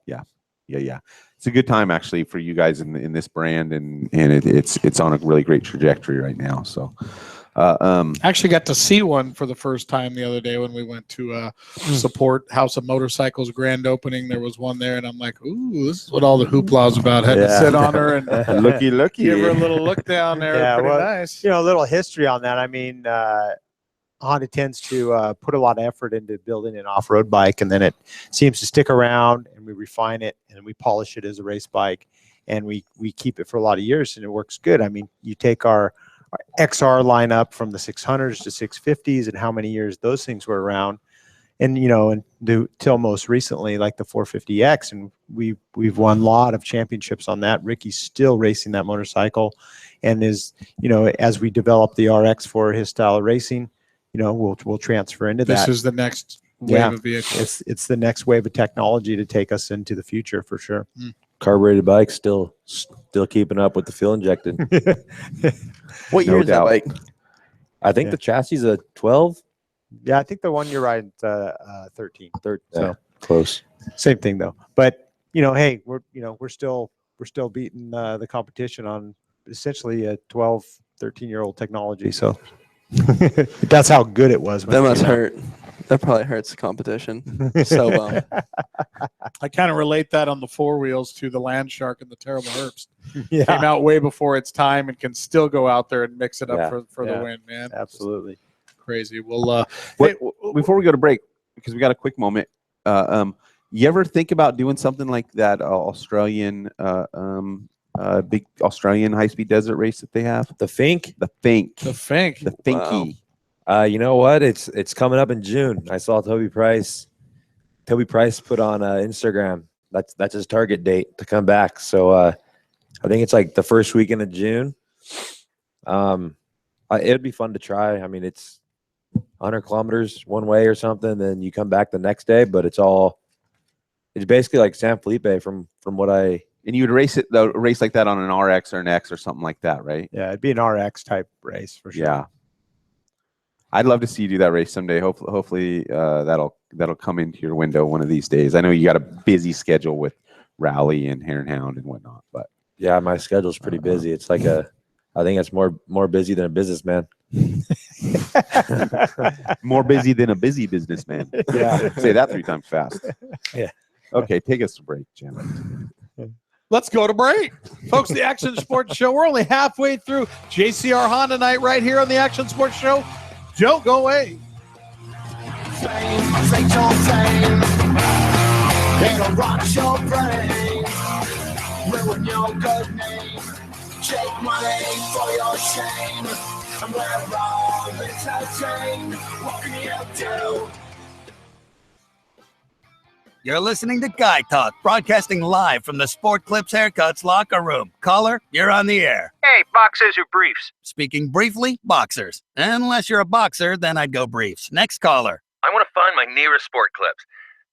It's a good time actually for you guys in this brand, and it's on a really great trajectory right now. So Actually got to see one for the first time the other day when we went to support House of Motorcycles grand opening. There was one there, and I'm like, ooh, this is what all the hoopla is about. Had to sit on her and looky. give her a little look down there. Yeah, Pretty well, nice. A little history on that. I mean, Honda tends to put a lot of effort into building an off-road bike, and then it seems to stick around, and we refine it and we polish it as a race bike, and we keep it for a lot of years, and it works good. I mean, you take our XR lineup from the 600s to 650s and how many years those things were around, and till most recently like the 450X, and we've won a lot of championships on that. Ricky's still racing that motorcycle, and is as we develop the RX for his style of racing, we'll transfer into that. This is the next wave of vehicles. It's the next wave of technology to take us into the future for sure. Carbureted bikes still keeping up with the fuel injected. What year is that bike? I think the chassis is a 12. Yeah, I think the one you're riding 13. So close. Same thing though. But hey, we're still beating the competition on essentially a 12, 13-year-old technology. So that's how good it was. That must hurt. That probably hurts the competition. So bummed. I kind of relate that on the four wheels to the Land Shark and the Terrible Herbst. Yeah. Came out way before its time and can still go out there and mix it up Yeah. for the win, man. Absolutely. Crazy. Well, Before we go to break, because we got a quick moment, you ever think about doing something like that Australian, big Australian high-speed desert race that they have? The Fink? The Fink. the Fink. The Finky. You know what? It's coming up in June. I saw Toby Price put on Instagram. That's his target date to come back. So I think it's like the first weekend of June. It'd be fun to try. I mean, it's 100 kilometers one way or something. Then you come back the next day, but it's basically like San Felipe from what I. And you would race like that on an RX or an X or something like that, right? Yeah, it'd be an RX type race for sure. Yeah. I'd love to see you do that race someday. Hopefully that'll come into your window one of these days. I know you got a busy schedule with Rally and Hare and Hound and whatnot, but yeah, my schedule's pretty busy. It's like I think it's more busy than a businessman. more busy than a busy businessman. Yeah. Say that 3 times fast. Yeah. Okay, take us to break, Jim. Let's go to break. Folks, the Action Sports Show. We're only halfway through JCR Honda night right here on the Action Sports Show. Don't go away. It'll rock your brain, ruin your good name, take money for your shame, and we're all entertained. What can you do? You're listening to Guy Talk, broadcasting live from the Sport Clips Haircuts locker room. Caller, you're on the air. Hey, boxers or briefs? Speaking briefly, boxers. Unless you're a boxer, then I'd go briefs. Next caller. I want to find my nearest Sport Clips,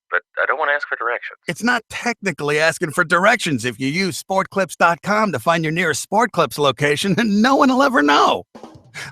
but I don't want to ask for directions. It's not technically asking for directions if you use sportclips.com to find your nearest Sport Clips location, and no one will ever know.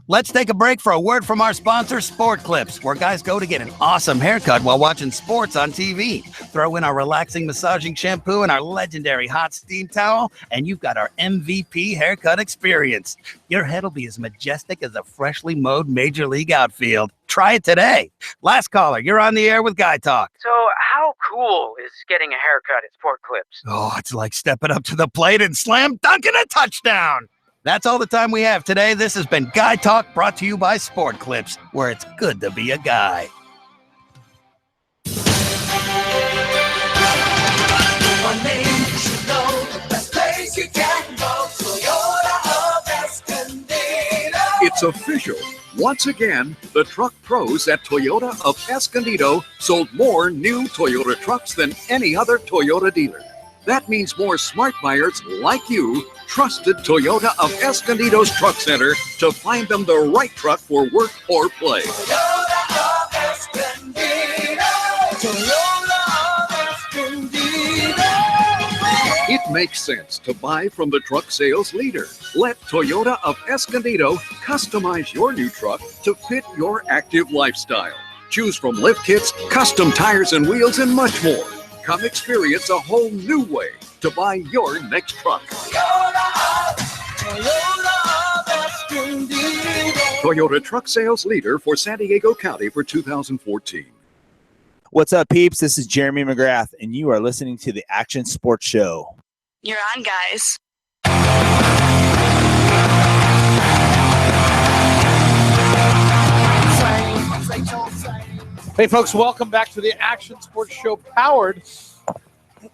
Let's take a break for a word from our sponsor, Sport Clips, where guys go to get an awesome haircut while watching sports on TV. Throw in our relaxing massaging shampoo and our legendary hot steam towel, and you've got our MVP haircut experience. Your head will be as majestic as a freshly mowed Major League outfield. Try it today. Last caller, you're on the air with Guy Talk. So how cool is getting a haircut at Sport Clips? Oh, it's like stepping up to the plate and slam dunking a touchdown. That's all the time we have today. This has been Guy Talk, brought to you by Sport Clips, where it's good to be a guy. One name you should know, the best place you can go, Toyota of Escondido. It's official. Once again, the truck pros at Toyota of Escondido sold more new Toyota trucks than any other Toyota dealer. That means more smart buyers like you trusted Toyota of Escondido's Truck Center to find them the right truck for work or play. Toyota of Escondido. Toyota of Escondido. It makes sense to buy from the truck sales leader. Let Toyota of Escondido customize your new truck to fit your active lifestyle. Choose from lift kits, custom tires and wheels, and much more. Come experience a whole new way to buy your next truck. Toyota of Escondido. Toyota truck sales leader for San Diego County for 2014. What's up, peeps? This is Jeremy McGrath, and you are listening to the Action Sports Show. You're on, guys. Hey, folks, welcome back to the Action Sports Show, powered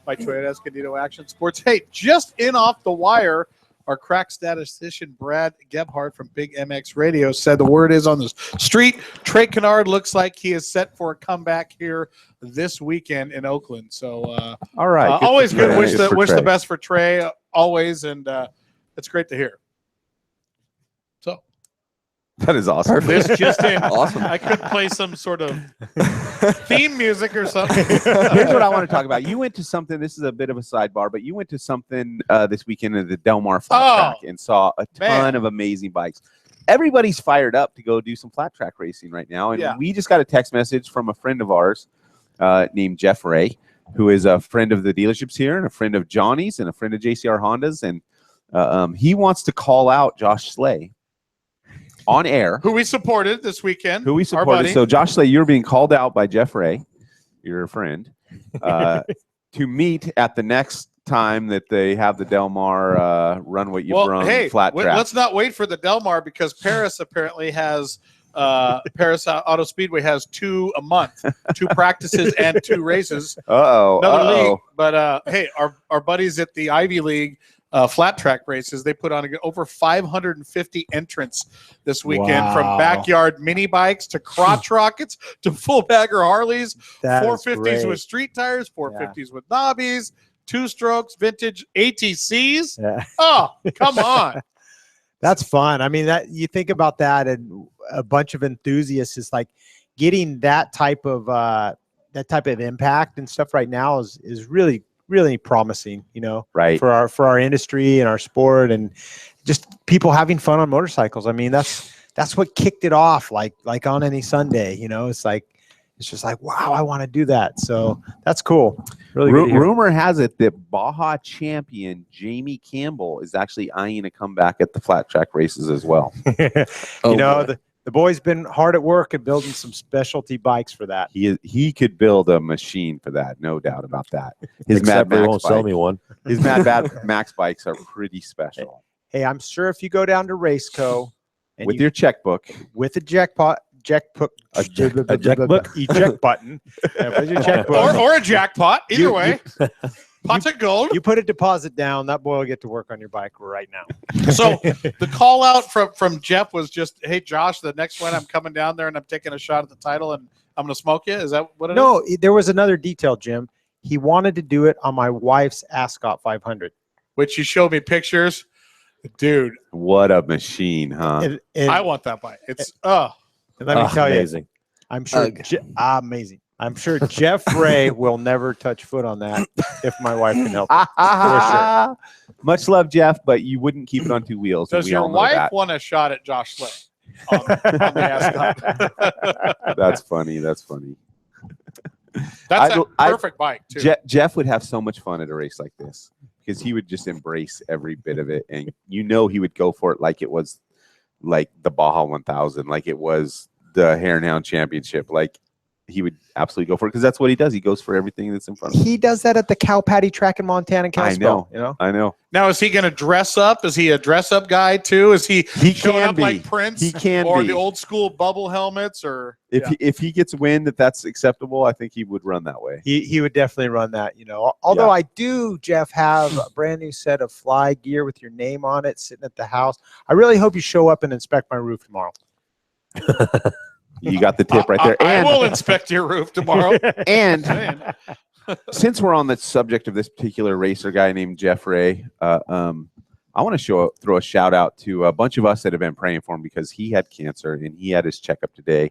by Toyota Escondido Action Sports. Hey, just in off the wire, our crack statistician Brad Gebhardt from Big MX Radio said the word is on the street. Trey Kennard looks like he is set for a comeback here this weekend in Oakland. So, all right, always good. Wish the best for Trey, always, and it's great to hear. So. That is awesome. This just in. Awesome. I could play some sort of theme music or something. Here's what I want to talk about. You went to something. This is a bit of a sidebar, but you went to something this weekend at the Del Mar Flat Track and saw a ton of amazing bikes. Everybody's fired up to go do some flat track racing right now, and we just got a text message from a friend of ours named Jeff Ray, who is a friend of the dealerships here and a friend of Johnny's and a friend of JCR Hondas. And he wants to call out Josh Slay on air. Who we supported this weekend. Who we our supported. buddy. So Josh Slay, you're being called out by Jeff Ray, your friend, to meet at the next time that they have the Del Mar Run What You Brung flat track. Let's not wait for the Del Mar because Paris apparently has Paris Auto Speedway has 2 a month, 2 practices and 2 races. Another league. But hey, our buddies at the Ivy League flat track races, they put on over 550 entrants this weekend, from backyard mini bikes to crotch rockets to full bagger Harleys, 450s with street tires, 450s with knobbies, 2-strokes, vintage ATCs. Yeah. Oh, come on. That's fun. I mean, that you think about that, and a bunch of enthusiasts is like getting that type of impact and stuff right now is really, really promising, you know, right, for our industry and our sport, and just people having fun on motorcycles. I mean, that's what kicked it off, like on any Sunday, you know. It's just like, wow, I want to do that. So that's cool. Really good to hear. Rumor has it that Baja champion Jamie Campbell is actually eyeing a comeback at the flat track races as well. You know, the boy's been hard at work at building some specialty bikes for that. He could build a machine for that, no doubt about that. His Except Mad Max won't sell me one. His Mad Max bikes are pretty special. Hey, I'm sure if you go down to Raceco and with your checkbook, with a jackpot. Eject button, or a jackpot. Either way, pots of gold. You put a deposit down. That boy will get to work on your bike right now. So the call out from Jeff was just, "Hey Josh, the next one I'm coming down there and I'm taking a shot at the title and I'm going to smoke you." Is that what it is? No, there was another detail, Jim. He wanted to do it on my wife's Ascot 500, which you showed me pictures, dude. What a machine, huh? I want that bike. It's And let me tell amazing. you, I'm sure amazing. I'm sure Jeff Ray will never touch foot on that if my wife can help it. For sure. Much love, Jeff, but you wouldn't keep it on 2 wheels. Does your wife want a shot at Josh Slay on the Ascot? That's funny. That's funny. That's a perfect bike, too. Jeff would have so much fun at a race like this because he would just embrace every bit of it. And you know he would go for it like it was like the Baja 1000, like it was the Hare and Hound Championship. Like he would absolutely go for it because that's what he does. He goes for everything that's in front of him. He does that at the Cow Patty track in Montana. I know. Now, is he going to dress up? Is he a dress-up guy too? Is he showing up like Prince? He can or be. The old school bubble helmets, or if he gets wind that's acceptable, I think he would run that way. He would definitely run that. You know, although I do, Jeff, have a brand new set of fly gear with your name on it sitting at the house. I really hope you show up and inspect my roof tomorrow. You got the tip right there. I will inspect your roof tomorrow. And since we're on the subject of this particular racer guy named Jeff Ray, I want to throw a shout out to a bunch of us that have been praying for him because he had cancer and he had his checkup today.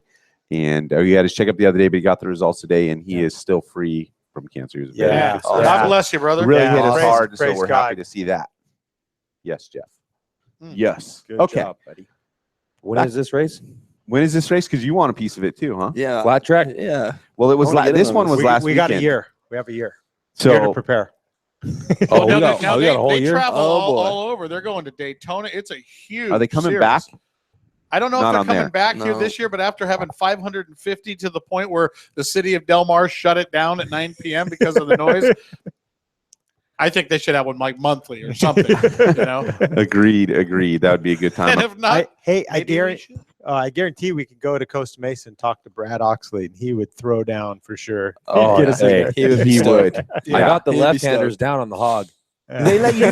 And he had his checkup the other day, but he got the results today and he is still free from cancer. God bless you, brother. Really hit us hard, so we're happy to see that. Yes, Jeff. Yes. Good job, buddy. When is this race? When is this race? Because you want a piece of it too, huh? Yeah. Flat track? Yeah. Well, it was this one was last weekend. We got a year. We have a year. So to prepare. We got a whole year? Travel all over. They're going to Daytona. It's a huge Are they coming series. back? I don't know if they're coming back here this year, but after having 550 to the point where the city of Del Mar shut it down at 9 p.m. because of the noise, I think they should have one like monthly or something. You know? Agreed. That would be a good time. And if not, I guarantee we could go to Costa Mesa and talk to Brad Oxley, and he would throw down for sure. Oh, he would. I got the left-handers down on the hog. Do they let you?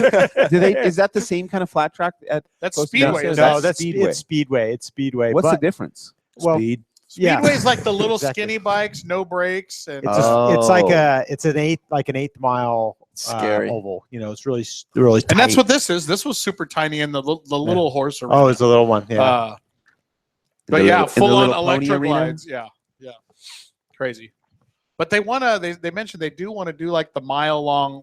Is that the same kind of flat track at? That's Speedway. No, that's Speedway. It's Speedway. What's the difference? Well, Speed. Speedway's like the little skinny bikes, no brakes, and it's like an eighth mile scary oval. You know, it's really tight. And that's what this is. This was super tiny in the little horse arena. Oh, it's a little one. Yeah. But full on electric glides. Yeah. Crazy. But they they mentioned they do want to do like the mile-long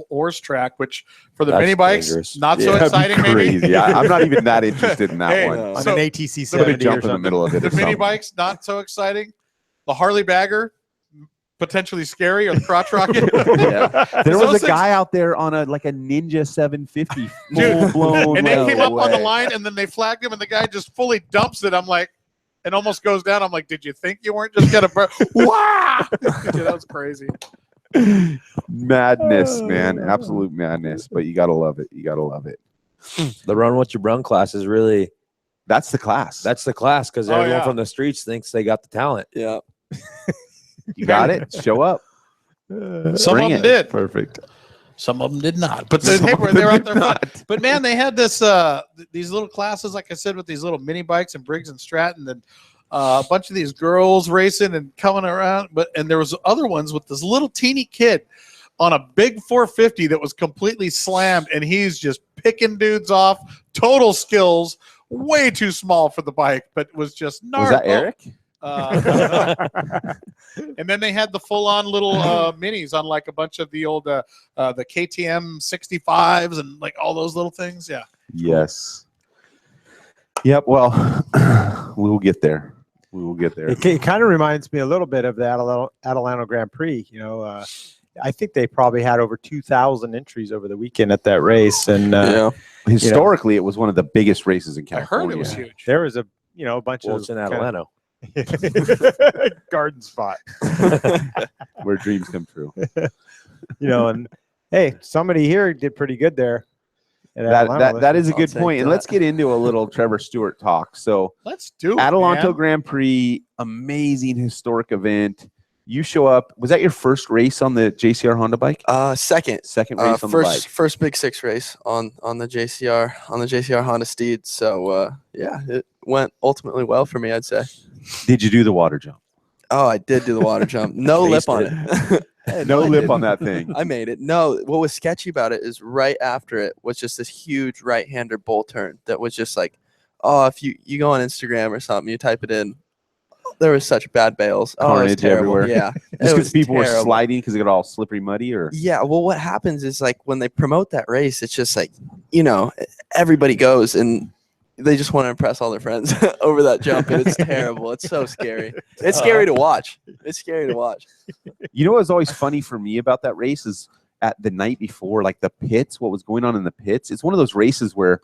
horse track, which for the mini bikes, not so exciting. Maybe. Yeah, I'm not even that interested in that one. On an ATC 70 Let me jump in the middle of it. The mini bikes, not so exciting. The Harley Bagger, potentially scary or the crotch rocket. There was a guy out there on a Ninja 750 full blown. And they came up on the line, and then they flagged him, and the guy just fully dumps it. I'm like, and almost goes down. I'm like, did you think you weren't just gonna burn? Wow! That was crazy. Madness, man, absolute madness. But you gotta love it. You gotta love it. The Run What You Brung class is really. That's the class. That's the class because everyone from the streets thinks they got the talent. Yeah. You got it. Show up. Some of them did. Perfect. Some of them did not. But they were out there fun. But man, they had this these little classes, like I said, with these little mini bikes and Briggs and Stratton, and a bunch of these girls racing and coming around. And there was other ones with this little teeny kid on a big 450 that was completely slammed, and he's just picking dudes off. Total skills. Way too small for the bike, but was just gnarly. Was that Eric? And then they had the full-on little minis on like a bunch of the old the KTM 65s and like all those little things. Yeah. Yes. Yep. Well, we will get there. We will get there. It kind of reminds me a little bit of the Adelanto Grand Prix. You know, I think they probably had over 2,000 entries over the weekend at that race, and historically, it was one of the biggest races in California. I heard it was huge. There was a bunch of it's in Adelanto. garden spot where dreams come true. And hey, somebody here did pretty good there. That is a good point. And let's get into a little Trevor Stewart talk. So let's do it. Adelanto Grand Prix, amazing historic event. You show up. Was that your first race on the JCR Honda bike? Second race on the bike. First Big Six race on the JCR Honda Steed. So yeah, it went ultimately well for me, I'd say. Did you do the water jump? Oh, I did do the water jump. No lip on it. No lip on that thing. I made it. No, what was sketchy about it is right after it was just this huge right-hander bull turn that was just like, oh, if you go on Instagram or something, you type it in, there was such bad bails. Carnage everywhere. Yeah. Just because people were sliding because it got all slippery muddy, or? Yeah. Well, what happens is like when they promote that race, it's just like, everybody goes and they just want to impress all their friends over that jump. And it's terrible. It's so scary. It's scary to watch. It's scary to watch. You know what was always funny for me about that race is at the night before, like the pits, what was going on in the pits. It's one of those races where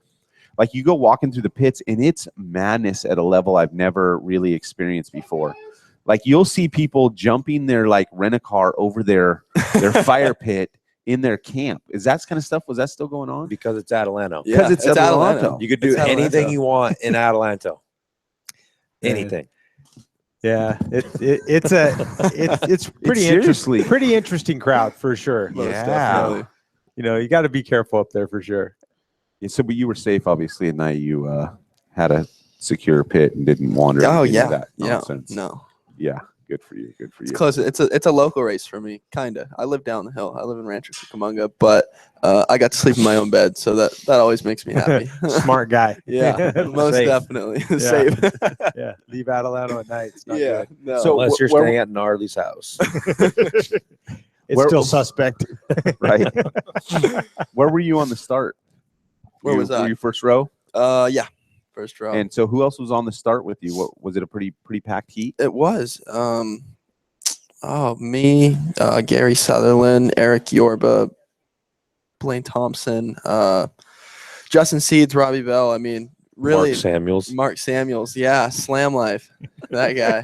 like you go walking through the pits and it's madness at a level I've never really experienced before. Like you'll see people jumping their like rent-a-car over their fire pit in their camp. Is that kind of stuff? Was that still going on? Because it's Adelanto. Because it's Adelanto. You could do anything you want in Adelanto. Anything. Yeah, it's pretty interesting crowd for sure. Yeah, you got to be careful up there for sure. Yeah, so, but you were safe, obviously, at night. You had a secure pit and didn't wander. Oh yeah, that nonsense. No. Yeah, good for you. Good for you. It's close. It's a local race for me, kinda. I live down the hill. I live in Rancho Cucamonga, but I got to sleep in my own bed, so that always makes me happy. Smart guy. Yeah, most definitely. Safe. Yeah, leave Adelanto at night. It's not good. No. So unless you're staying at Gnarly's house. It's still suspect. Right. Where were you on the start? Where was I? Were you first row? Yeah, first row. And so who else was on the start with you? What was it? A pretty packed heat? It was. Me, Gary Sutherland, Eric Yorba, Blaine Thompson, Justin Seeds, Robbie Bell. I mean, really, Mark Samuels. Yeah, Slam Life, that guy.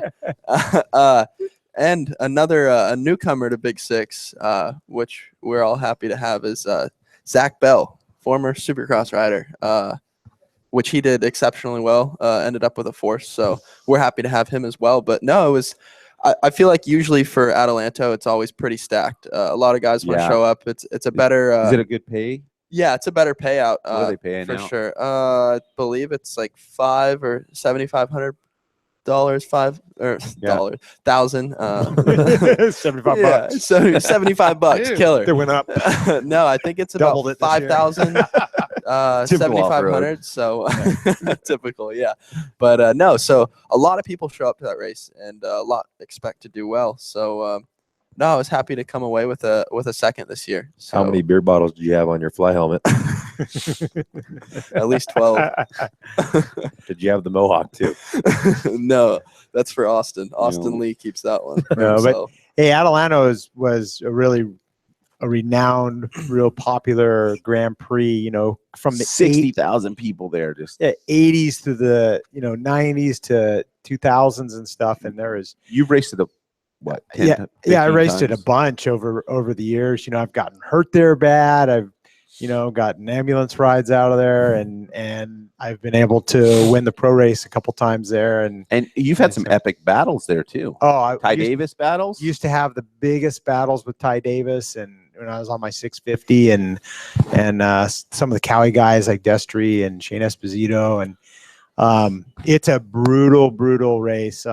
And another a newcomer to Big Six, which we're all happy to have, is Zach Bell. Former Supercross rider, which he did exceptionally well, ended up with a force. So we're happy to have him as well. But no, it was, I feel like usually for Adelanto, it's always pretty stacked. A lot of guys want to show up. It's a better. Is it a good pay? Yeah, it's a better payout. What are they paying for now? sure? I believe it's like $500 or $7,500. $1,000. 75 bucks. So 75 bucks. Dude, Killer. They went up. No, I think it's about Doubled it this year. 5,000. 7,500. So typical, yeah. But no, so a lot of people show up to that race, and a lot expect to do well. So no, I was happy to come away with a second this year. So, how many beer bottles do you have on your fly helmet? At least 12. Did you have the Mohawk too? No, that's for Austin. Austin Lee keeps that one. No, but Hey, Atalanta was a renowned, real popular Grand Prix. You know, from the 60,000 people there. Just 80s to the 90s to 2000s and stuff. And there is you've raced it what? 10, I raced it a times? bunch over the years. You know, I've gotten hurt there bad. I've gotten ambulance rides out of there, and I've been able to win the pro race a couple times there. And you've had some epic battles there too. Oh, Ty Davis battles. Used to have the biggest battles with Ty Davis, and when I was on my 650, and some of the Cowie guys like Destry and Shane Esposito, and it's a brutal race.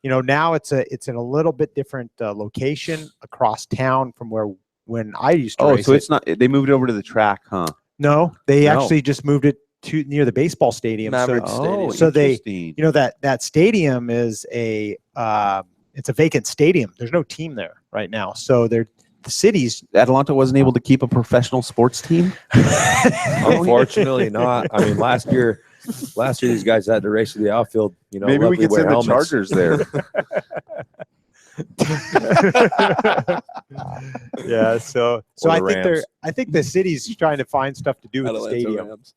Now it's in a little bit different location across town from when I used to race so it. it's not. They moved it over to the track, huh? No, they actually just moved it to near the baseball stadium. Maverick Stadium. So they, that stadium is it's a vacant stadium. There's no team there right now. So the city's Atalanta wasn't able to keep a professional sports team. Unfortunately, not. I mean, last year these guys had to race to the outfield. Maybe we could send the Chargers there. Yeah, so I think the city's trying to find stuff to do with the stadium. Rams.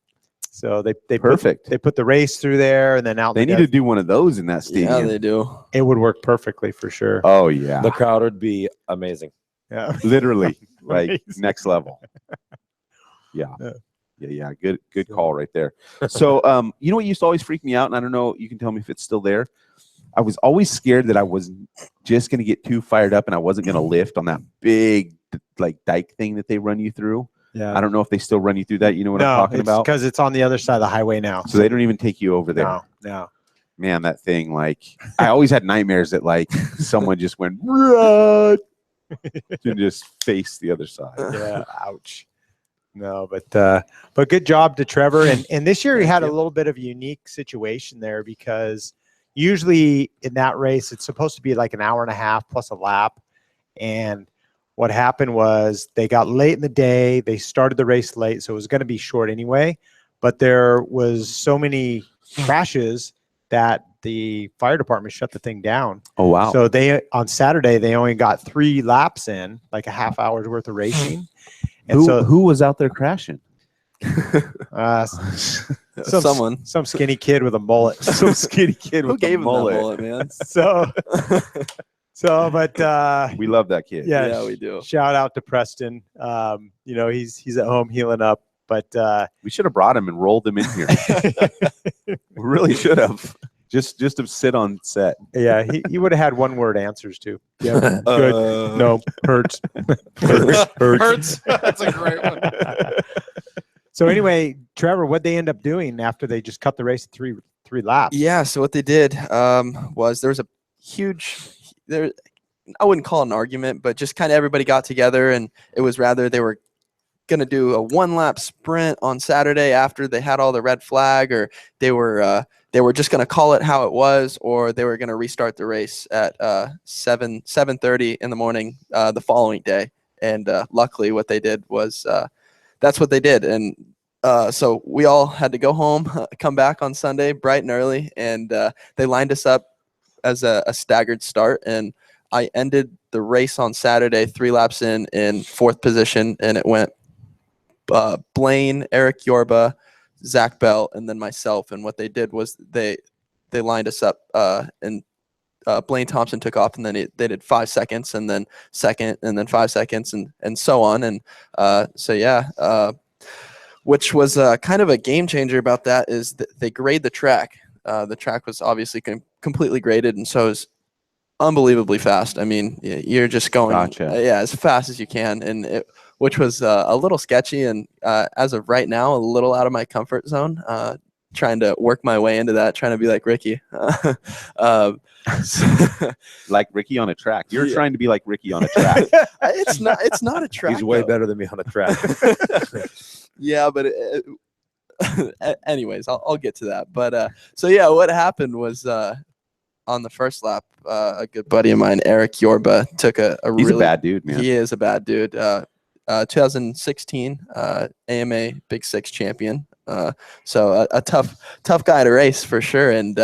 So they Perfect. They put the race through there, and then out. They need to do one of those in that stadium. Yeah, they do. It would work perfectly for sure. Oh yeah, the crowd would be amazing. Yeah, literally, like next level. Yeah. Good call right there. So, you know what used to always freak me out, and I don't know, you can tell me if it's still there. I was always scared that I was just going to get too fired up and I wasn't going to lift on that big like dike thing that they run you through. Yeah. I don't know if they still run you through that. You know what I'm talking about? Because it's on the other side of the highway now. So they don't even take you over there. No. Man, that thing, like, I always had nightmares that like someone just went run and just face the other side. Yeah. Ouch. No, but good job to Trevor. And this year he had a little bit of a unique situation there, because usually in that race it's supposed to be like an hour and a half plus a lap. And what happened was they got late in the day. They started the race late, so it was going to be short anyway. But there was so many crashes that the fire department shut the thing down. Oh, wow. So on Saturday, they only got 3 laps in, like a half hour's worth of racing. And who was out there crashing? Some skinny kid with a mullet. Some skinny kid Who with gave a him mullet. that mullet, man? But we love that kid. Yeah, we do. Shout out to Preston. He's at home healing up, but we should have brought him and rolled him in here. We really should have. Just to sit on set. Yeah, he would have had one-word answers too. Yeah, good. No, hurts. Hurts. That's a great one. So anyway, Trevor, what'd they end up doing after they just cut the race at three laps? Yeah, so what they did was there was a huge I wouldn't call it an argument, but just kind of everybody got together, and it was rather they were going to do a 1-lap sprint on Saturday after they had all the red flag, or they were just going to call it how it was, or they were going to restart the race at 7:30 in the morning the following day. And luckily what they did was that's what they did. And so we all had to go home, come back on Sunday bright and early, and they lined us up as a staggered start. And I ended the race on Saturday 3 laps in 4th position, and it went Blaine, Eric Yorba, Zach Bell, and then myself. And what they did was they lined us up, and Blaine Thompson took off, and then they did 5 seconds, and then second, and then 5 seconds, and so on. And which was kind of a game changer about that is that they grade the track. The track was obviously completely graded, and so is unbelievably fast. I mean, you're just going as fast as you can, and which was a little sketchy, and as of right now, a little out of my comfort zone. Trying to work my way into that, trying to be like Ricky. Like Ricky on a track. You're trying to be like Ricky on a track. It's not a track. He's way better than me on a track. Yeah, but anyways, I'll get to that. But so yeah, what happened was on the first lap, a good buddy of mine, Eric Yorba, took a He's really a bad dude, man. He is a bad dude. 2016 AMA Big Six champion. So a tough guy to race for sure. And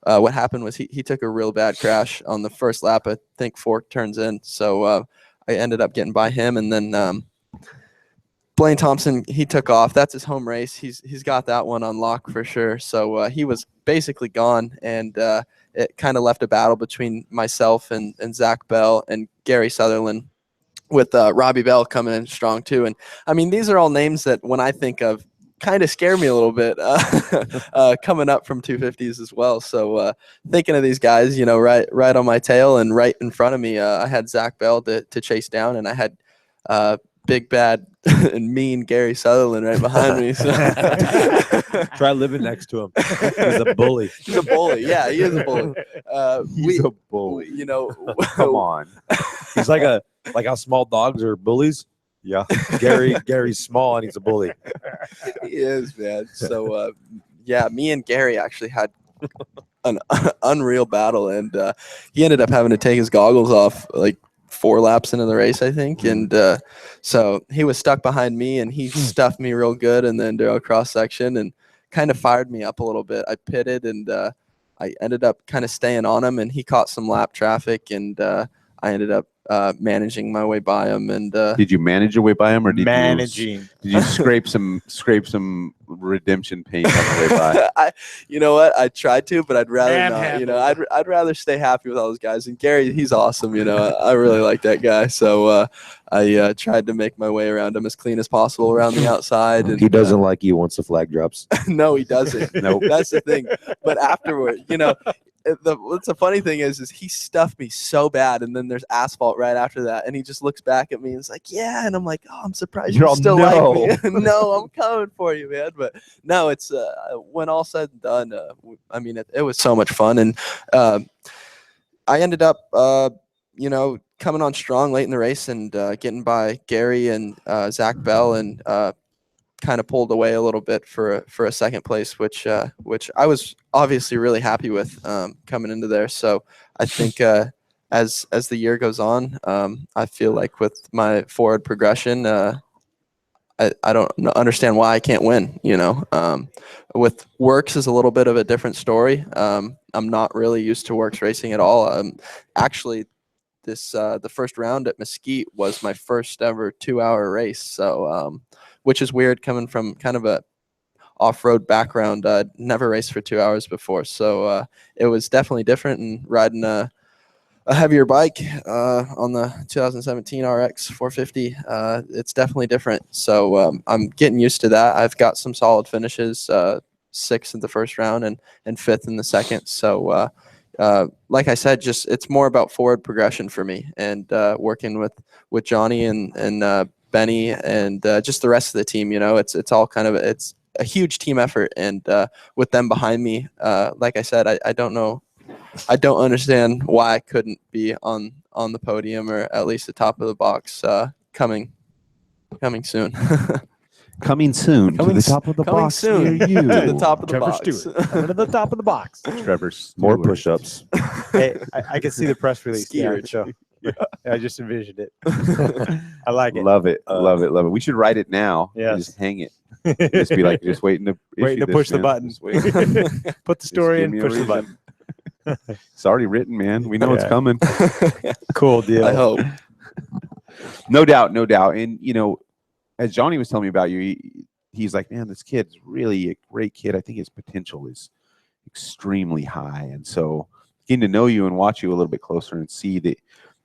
what happened was he took a real bad crash on the first lap. I think 4 turns in. So I ended up getting by him, and then Blaine Thompson, he took off. That's his home race. He's got that one on lock for sure. So he was basically gone, and it kind of left a battle between myself and Zach Bell and Gary Sutherland, with Robbie Bell coming in strong too. And I mean, these are all names that when I think of kind of scare me a little bit coming up from 250s as well. So thinking of these guys, right on my tail and right in front of me, I had Zach Bell to chase down, and I had big bad and mean Gary Sutherland right behind me. So. Try living next to him. He's a bully. He's a bully. Yeah, he is a bully. He's a bully. Come on. He's like how small dogs are bullies. Yeah. Gary's small and he's a bully. He is, man. So yeah, me and Gary actually had an unreal battle, and he ended up having to take his goggles off like 4 laps into the race, I think. And so he was stuck behind me, and he stuffed me real good, and then did a cross section and kind of fired me up a little bit. I pitted, and I ended up kind of staying on him, and he caught some lap traffic, and I ended up managing my way by him. And did you manage your way by him, or did you scrape some redemption paint on the way by? You know what? I tried to, but I'd rather not. I'd rather stay happy with all those guys. And Gary, he's awesome. I really like that guy. So I tried to make my way around him as clean as possible around the outside. And he doesn't like you once the flag drops. No, he doesn't. Nope. That's the thing. But afterward, what's the funny thing is he stuffed me so bad, and then there's asphalt right after that, and he just looks back at me and is like, yeah, and I'm like, oh, I'm surprised you still like me. No, I'm coming for you, man. But no, it's when all said and done, I mean, it was so much fun, and I ended up coming on strong late in the race and getting by Gary and Zach Bell, and kind of pulled away a little bit for a second place, which I was obviously really happy with coming into there. So I think as the year goes on, I feel like with my forward progression, I don't understand why I can't win. With Works is a little bit of a different story. I'm not really used to Works racing at all. Actually, the first round at Mesquite was my first ever 2-hour race. So which is weird coming from kind of a off-road background. I'd never raced for 2 hours before. So it was definitely different, and riding a heavier bike on the 2017 RX 450, it's definitely different. So I'm getting used to that. I've got some solid finishes, 6th in the first round and 5th in the second. So like I said, just it's more about forward progression for me, and working with Johnny and Benny and just the rest of the team. It's all kind of it's a huge team effort, and with them behind me, like I said, I don't know, I don't understand why I couldn't be on the podium, or at least the top of the box coming soon. Coming soon to the top of the coming box soon near you. to the top of the Trevor box. Stewart coming to the top of the box. Trevor More Stewart. push-ups. Hey, I can see the press release. Skier. Now, so I just envisioned it. I like it. Love it. Love it. Love it. We should write it now. Yes. And just hang it. Just be like, just waiting to issue this, push the man. button. Just wait. Put the story give in, me a push the reason. button. It's already written, man. We know it's Yeah. coming. Cool deal. I hope. No doubt. No doubt. And, as Johnny was telling me about you, he's like, man, this kid's really a great kid. I think his potential is extremely high. And so getting to know you and watch you a little bit closer and see that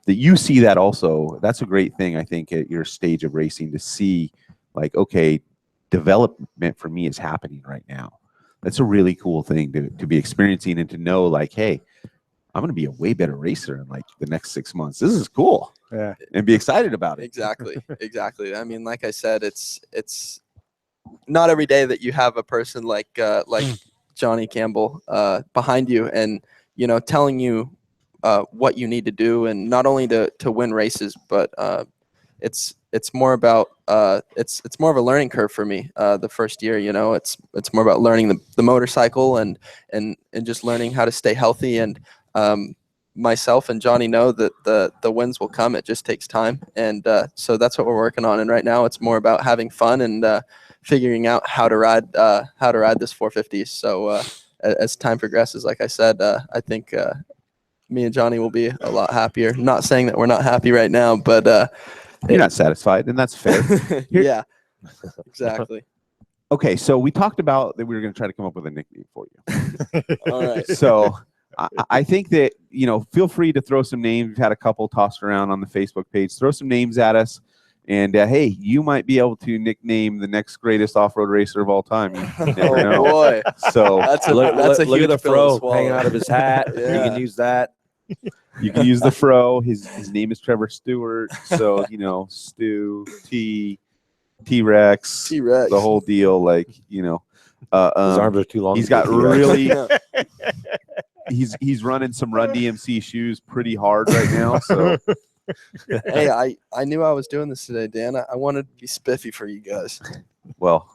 you see that also, that's a great thing, I think, at your stage of racing, to see like, okay, development for me is happening right now. That's a really cool thing to be experiencing, and to know like, hey, I'm going to be a way better racer in like the next 6 months. This is cool. Yeah. And be excited about it. Exactly. I mean, like I said, it's not every day that you have a person like Johnny Campbell behind you, and telling you what you need to do, and not only to win races, but it's more about it's more of a learning curve for me. The first year, it's more about learning the motorcycle and just learning how to stay healthy. And myself and Johnny know that the wins will come. It just takes time, and so that's what we're working on. And right now, it's more about having fun and figuring out how to ride this 450. So as time progresses, like I said, I think me and Johnny will be a lot happier. Not saying that we're not happy right now, but you're not satisfied, and that's fair. Yeah, exactly. Okay, so we talked about that we were going to try to come up with a nickname for you. All right. So I think that, feel free to throw some names. We've had a couple tossed around on the Facebook page. Throw some names at us. And, hey, you might be able to nickname the next greatest off-road racer of all time. You never know. Boy. So That's a look at huge the pill to fro hanging swallow. out of his hat. Yeah. You can use that. You can use the fro. His name is Trevor Stewart. So, Stu, T-Rex, T-Rex. the whole deal. Like, His arms are too long. He's to got be T-Rex. really he's running some Run DMC shoes pretty hard right now. So Hey, I knew I was doing this today, Dan. I wanted to be spiffy for you guys. well,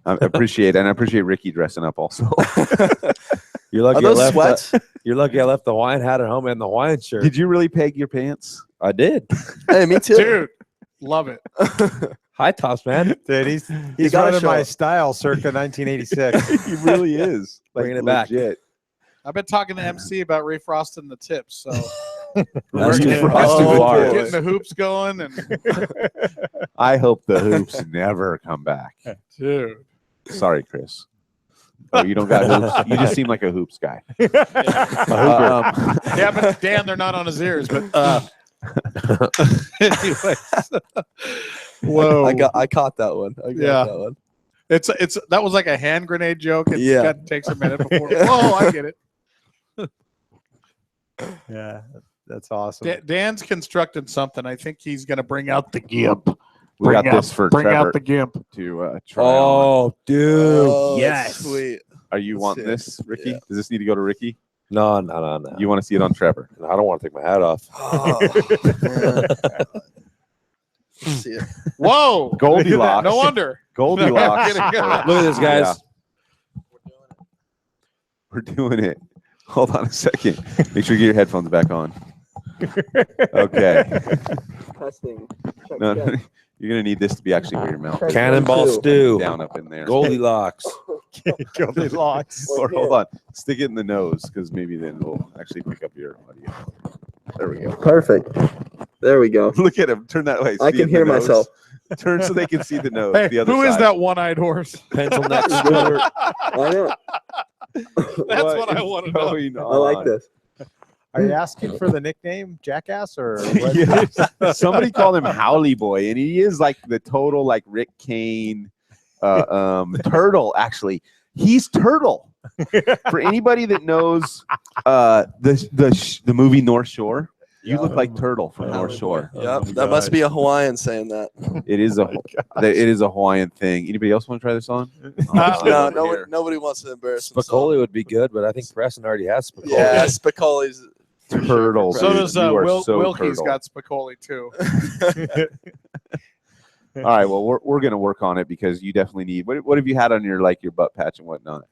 I appreciate it, and I appreciate Ricky dressing up also. You're lucky. Are those sweats? You're lucky I left the Hawaiian hat at home and the Hawaiian shirt. Did you really peg your pants? I did. Hey, me too. Dude, love it. High tops, man. Dude, he's gotta running show my up. style circa 1986. He really is. Bringing it back. Legit. I've been talking to MC about refrosting the tips, so That's getting, too far. boy. getting the hoops going, and I hope the hoops never come back. dude, Sorry, Chris. Oh, you don't got hoops. You just seem like a hoops guy. yeah, but Dan, they're not on his ears. But anyways, whoa, I caught that one. I got Yeah. that one. it's that was like a hand grenade joke. It Yeah. takes a minute before. Oh, I get it. Yeah, that's awesome. Dan's constructing something. I think he's going to bring out the gimp. We got this for bring Trevor out the gimp. to try on. Oh, dude. Oh, that's yes. sweet. Are you Let's wanting see it. this, Ricky? Yeah. Does this need to go to Ricky? No. You want to see it on Trevor? I don't want to take my hat off. Oh, man. Let's see it. Whoa, Goldilocks. no wonder. Goldilocks. No kidding. Look at this, guys. Yeah. We're doing it. Hold on a second. Make sure you get your headphones back on. Okay. Testing. Check, No, check. you're gonna need this to be actually where your mouth is. Cannonball stew. Down up in there. Goldilocks. Goldilocks. Or hold on. Stick it in the nose, because maybe then we'll actually pick up your audio. There we go. Perfect. There we go. Look at him. Turn that way. I See can in the hear nose. myself. Turn so they can see the nose. Hey, the other who is side. that one-eyed horse? Pencil neck scooter. I know. That's what I want to know. Going I like on? this. Are you asking for the nickname Jackass or what? Yeah. Somebody called him Howley Boy, and he is like the total like Rick Kane turtle. Actually, he's Turtle. For anybody that knows the movie North Shore, you look like Turtle from North Shore. Yep, that must be a Hawaiian saying that. It is a Hawaiian thing. Anybody else want to try this on? No, nobody wants to embarrass themselves. Spicoli would be good, but I think Preston already has Spicoli. Yeah, Spicoli's Turtle. So dude. does You are Wilkie's Turtle. got Spicoli too. All right, well, we're gonna work on it because you definitely need. What have you had on your butt patch and whatnot?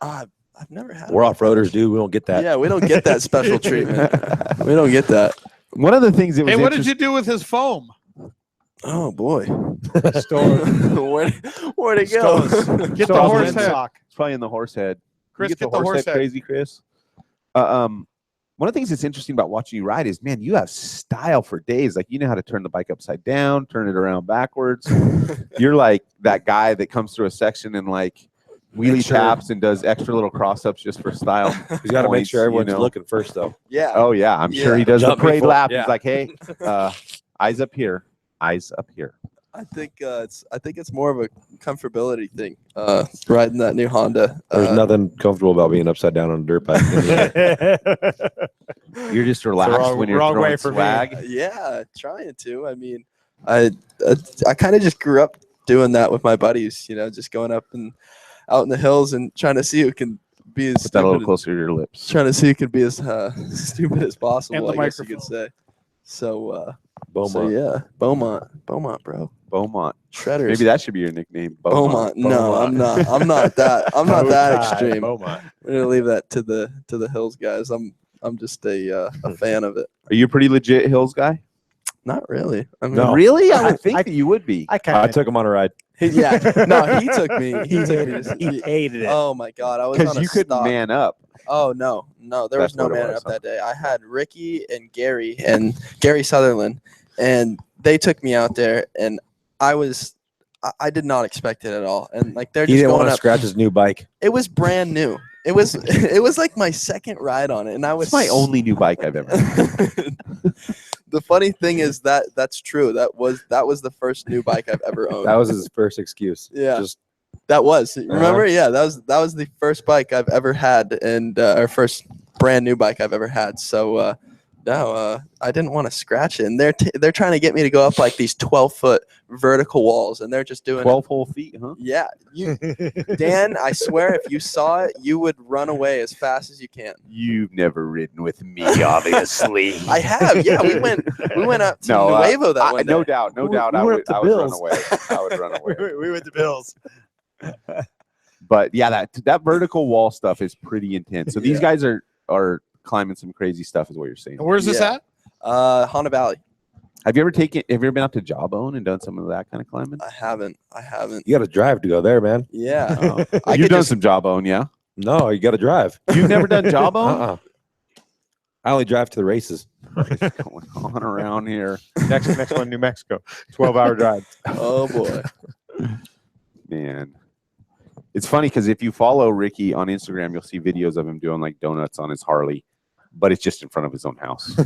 I've never had. We're off-roaders, dude. We don't get that. Yeah, we don't get that special treatment. We don't get that. One of the things that was Hey, what did you do with his foam? Oh boy, Store. where'd it go? Get the horse head. It's probably in the horse head. Chris, You get the horse head. crazy, Chris. One of the things that's interesting about watching you ride is, man, you have style for days. Like, you know how to turn the bike upside down, turn it around backwards. You're like that guy that comes through a section and like wheelie taps and does extra little cross ups just for style. He's got to make sure everyone's you know? looking first, though. Yeah. Oh yeah, I'm sure Yeah. he does the Jump parade before- lap. yeah. He's like, hey, eyes up here, eyes up here. I think it's more of a comfortability thing. Riding that new Honda. There's nothing comfortable about being upside down on a dirt bike. You're just relaxed wrong- when you're wrong throwing way for me. swag. Yeah, trying to. I mean, I kind of just grew up doing that with my buddies. You know, just going up and out in the hills and trying to see who can be as Put that a little stupid. closer to your lips. Trying to see who can be as stupid as And possible. the I guess you could microphone. say. So, Beaumont. so yeah, Beaumont, bro, Beaumont. Shredders. Maybe that should be your nickname. Beaumont. No, I'm not. I'm not that. I'm not that extreme. Beaumont. We're gonna leave that to the hills guys. I'm just a fan of it. Are you a pretty legit hills guy? Not really. I mean, No. Really? I would think that you would be. I kind I of took him on a ride. yeah. No, he took me. He took me. He hated it. Oh my God, I was Because on a you couldn't stop. man up. Oh no, there That's was no what it man was, up huh? that day. I had Ricky and Gary Sutherland, and they took me out there, and I did not expect it at all. And like they're He just didn't want going to up. scratch his new bike. It was brand new. It was like my second ride on it, and I was It's my only new bike I've ever had. The funny thing is that's true. That was the first new bike I've ever owned. That was his first excuse. Yeah. Just That was remember, yeah. That was the first bike I've ever had, and our first brand new bike I've ever had. So no, I didn't want to scratch it, and they're trying to get me to go up like these 12-foot vertical walls, and they're just doing 12 whole feet, huh? Yeah, Dan, I swear, if you saw it, you would run away as fast as you can. You've never ridden with me, obviously. I have, yeah. We went up to Nuevo that one day. No doubt. We I went would up to run Bill's. away. I would run away. we went to Bill's. But yeah, that vertical wall stuff is pretty intense. So these Yeah. guys are climbing some crazy stuff, is what you're saying. Where's this at? Honda Valley. Have you ever been out to Jawbone and done some of that kind of climbing? I haven't. you got to drive to go there, man. Yeah. You've done some Jawbone, yeah? No, you got to drive. You've never done Jawbone? Uh-uh. I only drive to the races. What's going on around here? Next one, New Mexico. 12-hour drive. Oh boy. Man. It's funny because if you follow Ricky on Instagram, you'll see videos of him doing like donuts on his Harley, but it's just in front of his own house.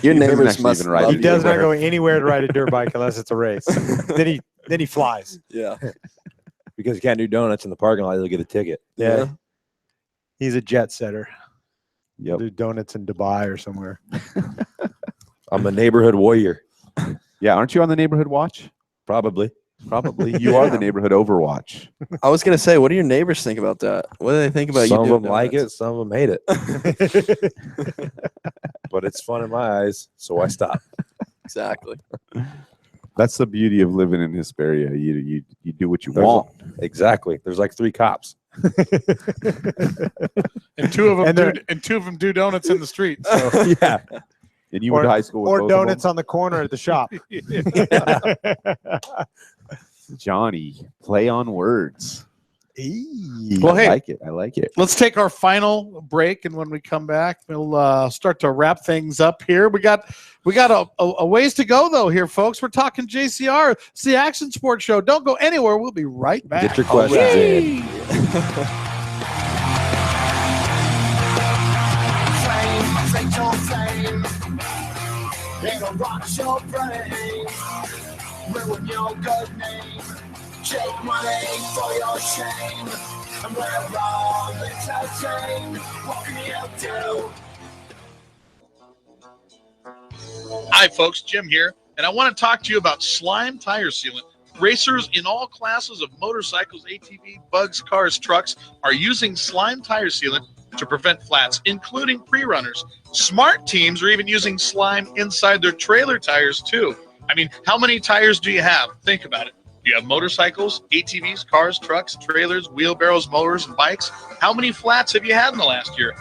Your neighbors actually must even ride love He does not you. go anywhere to ride a dirt bike unless it's a race. then he flies. Yeah. Because you can't do donuts in the parking lot, you'll get a ticket. Yeah. He's a jet setter. Yep. Do donuts in Dubai or somewhere. I'm a neighborhood warrior. Yeah, aren't you on the neighborhood watch? Probably. Probably. You are the neighborhood overwatch. I was gonna say, what do your neighbors think about that? What do they think about Some you? of them like it, some of them hate it. But it's fun in my eyes, so I stop. Exactly. That's the beauty of living in Hesperia. You do what you There's want. Exactly. There's like 3 cops. And two of them do donuts in the street. So. Yeah. And you went to high school with or both of them? donuts on the corner at the shop. Johnny, play on words. Well, hey, I like it. let's take our final break, and when we come back, we'll start to wrap things up here. We got a ways to go though here, folks. We're talking JCR. It's the Action Sports Show. Don't go anywhere. We'll be right back. Get your questions in. It'll rock your brain, ruin your good name. Take money for your shame, and we're all entertained. What can you do? Hi, folks. Jim here, and I want to talk to you about Slime Tire Sealant. Racers in all classes of motorcycles, ATV, bugs, cars, trucks are using Slime Tire Sealant to prevent flats, including pre-runners. Smart teams are even using slime inside their trailer tires, too. I mean, how many tires do you have? Think about it. Do you have motorcycles, ATVs, cars, trucks, trailers, wheelbarrows, motors, and bikes? How many flats have you had in the last year?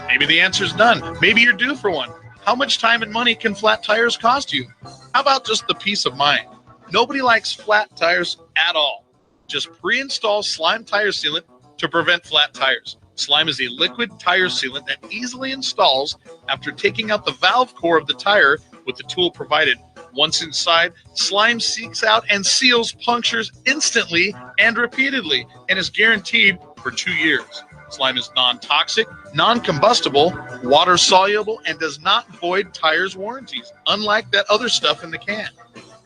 Maybe the answer is none. Maybe you're due for one. How much time and money can flat tires cost you? How about just the peace of mind? Nobody likes flat tires at all. Just pre-install Slime Tire Sealant to prevent flat tires. Slime is a liquid tire sealant that easily installs after taking out the valve core of the tire with the tool provided. Once inside, slime seeks out and seals punctures instantly and repeatedly and is guaranteed for 2 years. Slime is non-toxic, non-combustible, water-soluble, and does not void tires' warranties, unlike that other stuff in the can.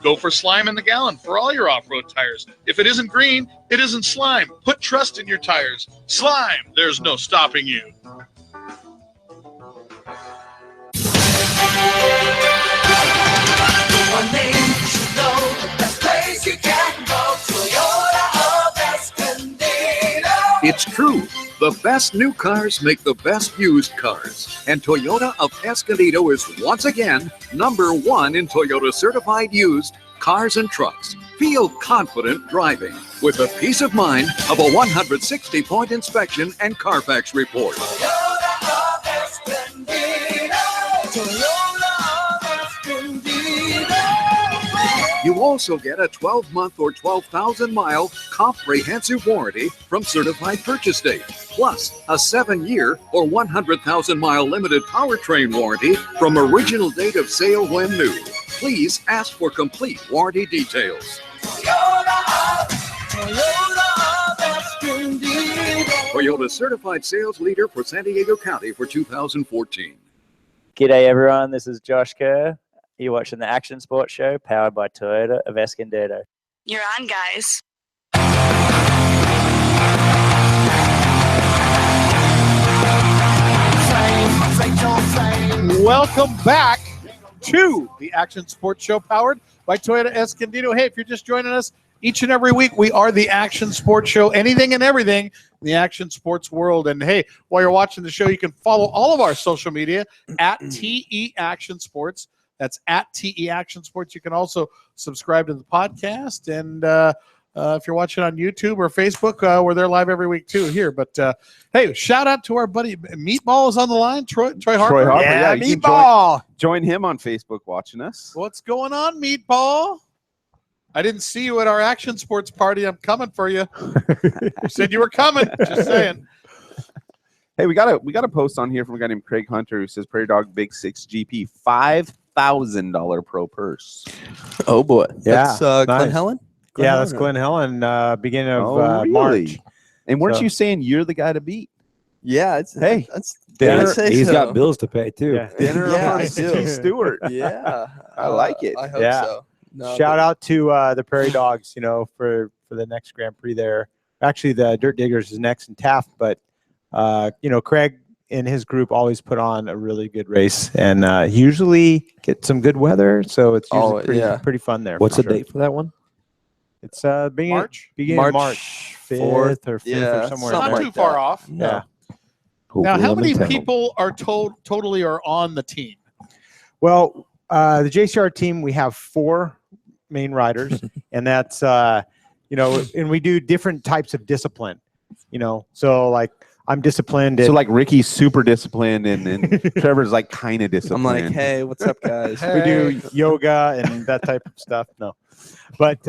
Go for slime in the gallon for all your off-road tires. If it isn't green, it isn't slime. Put trust in your tires. Slime, there's no stopping you. One name you should know, the best place you can go. Toyota of Escondido. It's true. The best new cars make the best used cars. And Toyota of Escondido is once again #1 in Toyota certified used cars and trucks. Feel confident driving with the peace of mind of a 160-point inspection and Carfax report. Toyota of Escondido. Toyota of Escondido. You also get a 12-month or 12,000-mile comprehensive warranty from certified purchase date, plus a 7-year or 100,000-mile limited powertrain warranty from original date of sale when new. Please ask for complete warranty details. Toyota certified sales leader for San Diego County for 2014. G'day everyone, this is Josh Kerr. You're watching the Action Sports Show powered by Toyota of Escondido. You're on, guys. Welcome back to the Action Sports Show powered by Toyota Escondido. Hey, if you're just joining us each and every week, we are the Action Sports Show, anything and everything in the action sports world. And hey, while you're watching the show, you can follow all of our social media at TE Action Sports. That's at TE Action Sports. You can also subscribe to the podcast. And if you're watching on YouTube or Facebook, we're there live every week too here. But hey, shout out to our buddy Meatball is on the line. Troy Harper. Troy Harper, Yeah, you can Meatball. Join him on Facebook watching us. What's going on, Meatball? I didn't see you at our Action Sports party. I'm coming for you. You said you were coming. Just saying. Hey, we got a post on here from a guy named Craig Hunter who says Prairie Dog Big 6 GP $5,000 pro purse. Oh boy. Yeah, That's nice. Glen Helen? Yeah, that's Glen Helen, beginning of Really? March. And weren't So- you saying you're the guy to beat? Yeah, it's Hey, that's dinner- I'd say He's so. got bills to pay too. Yeah. Dinner Yeah, on I Steve do. Stewart. Yeah. I like it. I hope Yeah. so. No, Shout but- out to the Prairie Dogs, for the next Grand Prix there. Actually, the Dirt Diggers is next in Taft, but Craig and his group always put on a really good race and usually get some good weather, so it's usually pretty fun there. What's for the sure. date for that one? It's beginning March of March 5th or 5th yeah, or somewhere. something in Not there. too far off. Yeah. Now, how Hopefully, many let me tell. people are totally are on the team? Well, the JCR team, we have 4 main riders, and that's and we do different types of discipline. So like I'm disciplined. So in- like Ricky's super disciplined and Trevor's like kind of I'm disciplined. like, hey, what's up, guys? we do yoga and that type of stuff. No, but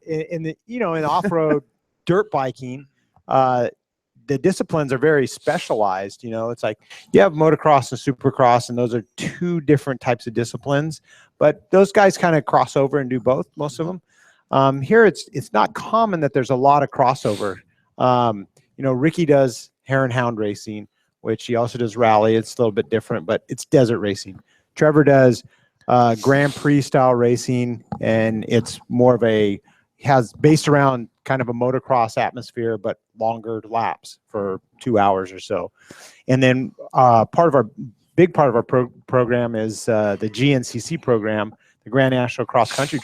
in the in off-road dirt biking, the disciplines are very specialized. It's like you have motocross and supercross, and those are 2 different types of disciplines. But those guys kind of cross over and do both. Most of them. Here, it's not common that there's a lot of crossover. Ricky does hare and hound racing, which he also does rally. It's a little bit different, but it's desert racing. Trevor does Grand Prix style racing, and it's more of has based around kind of a motocross atmosphere, but longer laps for 2 hours or so. And then big part of our program is the GNCC program, the Grand National Cross Country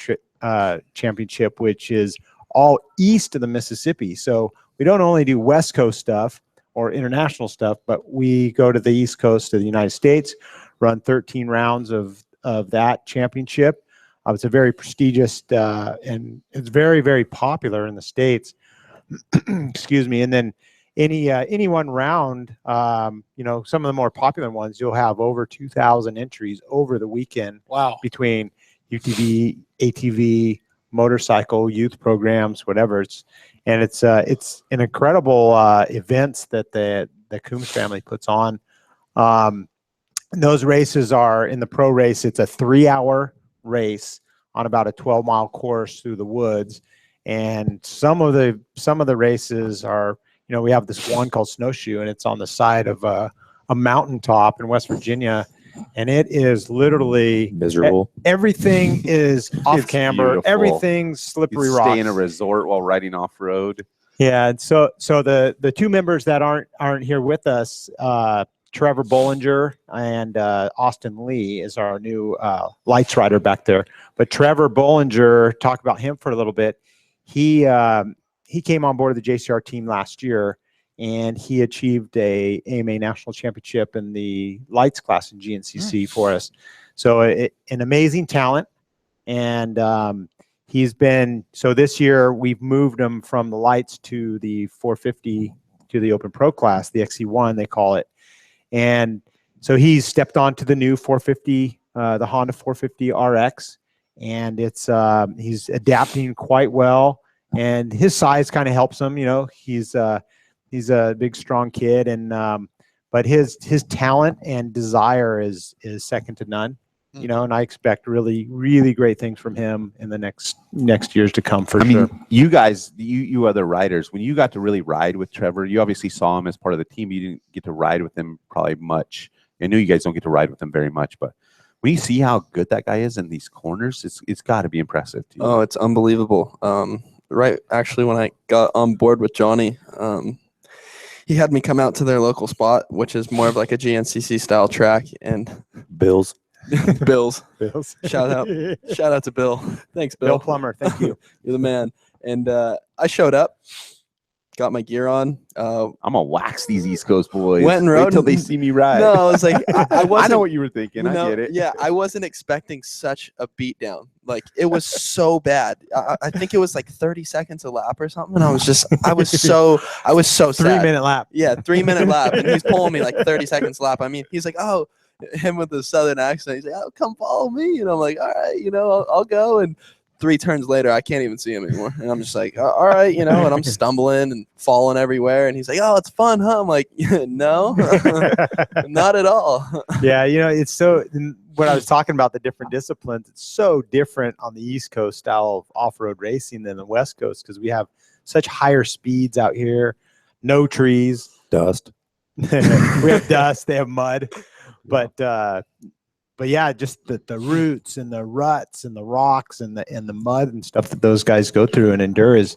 Championship, which is all east of the Mississippi. So we don't only do West Coast stuff or international stuff, but we go to the East Coast of the United States, run 13 rounds of that championship. It's a very prestigious and it's very, very popular in the States. Excuse me. And then any one round, some of the more popular ones, you'll have over 2,000 entries over the weekend. Wow. Between UTV, ATV, motorcycle, youth programs, whatever. It's an incredible events that the Coombs family puts on. And those races are in the pro race. It's a 3-hour race on about a 12-mile course through the woods. And some of the races are, we have this one called Snowshoe, and it's on the side of a mountaintop in West Virginia. And it is literally Miserable. Everything is off It's camber. beautiful. Everything's slippery You rocks. stay in a resort while riding off road. Yeah, and so the 2 members that aren't here with us, Trevor Bollinger and Austin Lee is our new lights rider back there. But Trevor Bollinger, talk about him for a little bit. He came on board the JCR team last year, and he achieved a AMA national championship in the lights class in GNCC for us. So an amazing talent, and he's been, so this year we've moved him from the lights to the 450 to the open pro class, the XC1 they call it. And so he's stepped onto the new 450, the Honda 450 RX, and it's he's adapting quite well, and his size kind of helps him. He's a big, strong kid, and but his talent and desire is second to none. And I expect really, really great things from him in the next years to come for sure. You guys, you other riders, when you got to really ride with Trevor, you obviously saw him as part of the team. You didn't get to ride with him probably much. I know you guys don't get to ride with him very much, but when you see how good that guy is in these corners, it's got to be impressive to you. Oh, it's unbelievable. Right, actually, when I got on board with Johnny, he had me come out to their local spot, which is more of like a GNCC style track, and Bills. Bills. Shout out to Bill. Thanks, Bill. Bill Plummer, thank you. You're the man. And I showed up, got my gear on. I'm gonna wax these East Coast boys. Went and rode until they see me ride. No, I was like, I wasn't. I know what you were thinking. I get it. Yeah, I wasn't expecting such a beatdown. Like, it was so bad. I think it was like 30 seconds a lap or something. And I was so sad. 3-minute lap. Yeah, 3-minute lap. And he's pulling me like 30 seconds a lap. I mean, he's like, oh, him with the southern accent. He's like, oh, come follow me. And I'm like, all right, I'll go. And 3 turns later, I can't even see him anymore. And I'm just like, all right, and I'm stumbling and falling everywhere. And he's like, oh, it's fun, huh? I'm like, no, not at all. Yeah, it's so, when I was talking about the different disciplines, it's so different on the East Coast style of off-road racing than the West Coast, because we have such higher speeds out here, no trees. Dust. We have dust, they have mud. But yeah, just the roots and the ruts and the rocks and the mud and stuff that those guys go through and endure it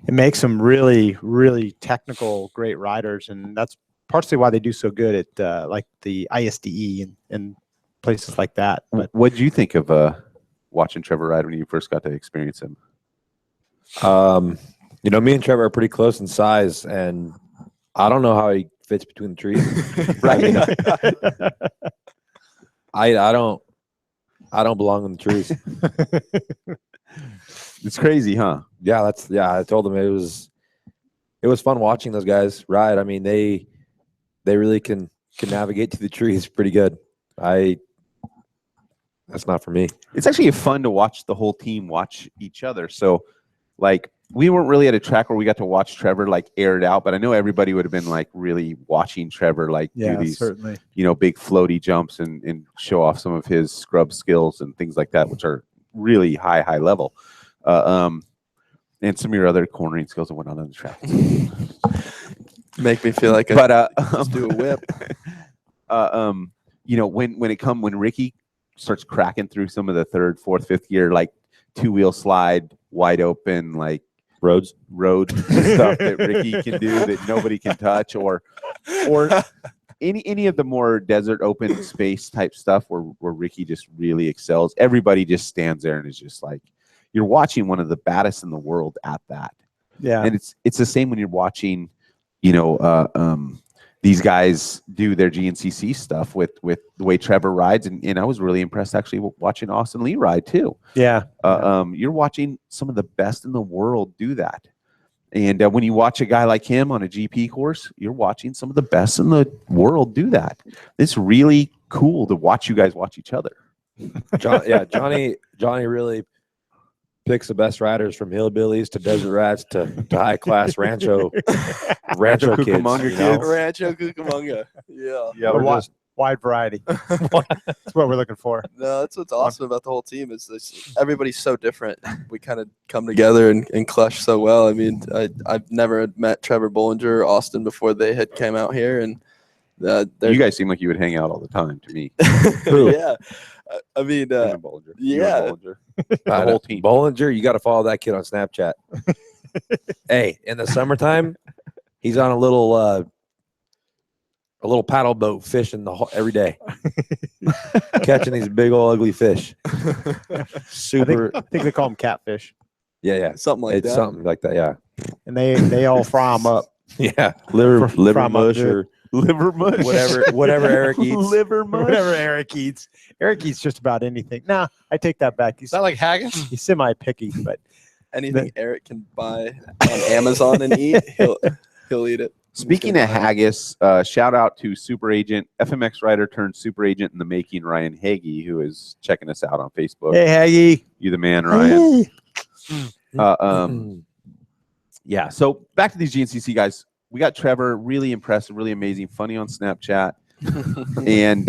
makes them really, really technical, great riders, and that's partially why they do so good at like the ISDE and places like that. But what did you think of watching Trevor ride when you first got to experience him? Me and Trevor are pretty close in size, and I don't know how he fits between the trees. Right. I don't belong in the trees. It's crazy, huh? Yeah, I told him it was fun watching those guys ride. I mean, they really can navigate through the trees pretty good. That's not for me. It's actually fun to watch the whole team watch each other. So, like, we weren't really at a track where we got to watch Trevor like air it out, but I know everybody would have been like really watching Trevor like do these certainly. Big floaty jumps and show off some of his scrub skills and things like that, which are really high level. And some of your other cornering skills that went on the track. Make me feel like just do a whip. When Ricky starts cracking through some of the 3rd, 4th, 5th gear, like 2-wheel slide, wide open, like road stuff that Ricky can do that nobody can touch, or any of the more desert open space type stuff where Ricky just really excels. Everybody just stands there and is just like, you're watching one of the baddest in the world at that. Yeah. And it's the same when you're watching, these guys do their GNCC stuff with the way Trevor rides, and I was really impressed actually watching Austin Lee ride too. Yeah. You're watching some of the best in the world do that, and when you watch a guy like him on a GP course, you're watching some of the best in the world do that. It's really cool to watch you guys watch each other. Johnny really picks the best riders from hillbillies to desert rats to high class rancho Cucamonga kids. Rancho Cucamonga. Yeah. Yeah, wide variety. That's what we're looking for. No, that's what's awesome about the whole team is this, everybody's so different. We kind of come together and clutch so well. I mean, I've never met Trevor Bollinger or Austin before they had came out here, and you guys seem like you would hang out all the time to me. Yeah. I mean, Bollinger. Yeah. Bollinger. The whole team. Bollinger, you got to follow that kid on Snapchat. Hey, in the summertime, he's on a little paddle boat fishing every day, catching these big old ugly fish. Super. I think they call them catfish. Yeah, something like that. Something like that. Yeah, and they all fry them up. Yeah, liver mush or liver mush, whatever Eric eats. Liver mush, whatever Eric eats. Eric eats just about anything. Nah, I take that back. Is that like haggis? He's semi-picky, but anything Eric can buy on Amazon and eat, he'll eat it. Speaking of haggis, shout out to super agent, FMX rider turned super agent in the making, Ryan Hagee, who is checking us out on Facebook. Hey, Hagee. You the man, Ryan. Hey. Yeah, so back to these GNCC guys. We got Trevor, really impressive, really amazing, funny on Snapchat. And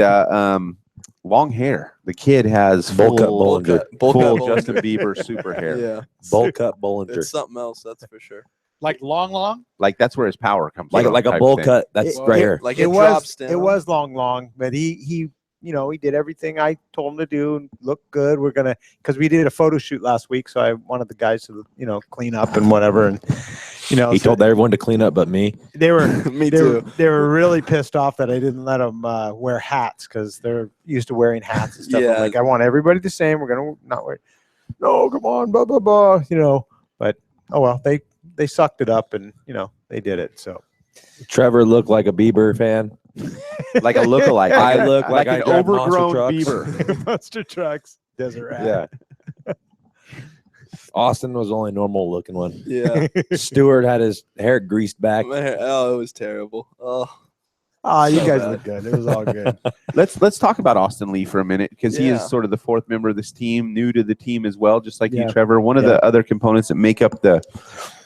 long hair. The kid has Bowl cut Bollinger. full Justin Bieber super hair. Yeah. Bowl cut Bollinger. It's something else, that's for sure. Like long? Like that's where his power comes Like from. a type bowl thing. cut. That's right here. Like it drops was down. long, but he he did everything I told him to do and looked good. We're gonna, because we did a photo shoot last week, so I wanted the guys to clean up and whatever, and He told everyone to clean up, but me. they were Me they were, too. they were really pissed off that I didn't let them wear hats because they're used to wearing hats and stuff. Yeah. I'm like, I want everybody the same. We're gonna not wear. No, come on, blah blah blah. But oh well, they sucked it up and they did it. So Trevor looked like a Bieber fan. Like a lookalike. I look like I an drive monster overgrown trucks. Bieber. monster trucks, desert rat. Yeah. Austin was the only normal looking one. Yeah. Stewart had his hair greased back. Oh, it was terrible. Oh. You So guys bad. look good. It was all good. Let's talk about Austin Lee for a minute because he Yeah. is sort of the fourth member of this team, new to the team as well, just like Yeah. you, Trevor. One of the other components that make up the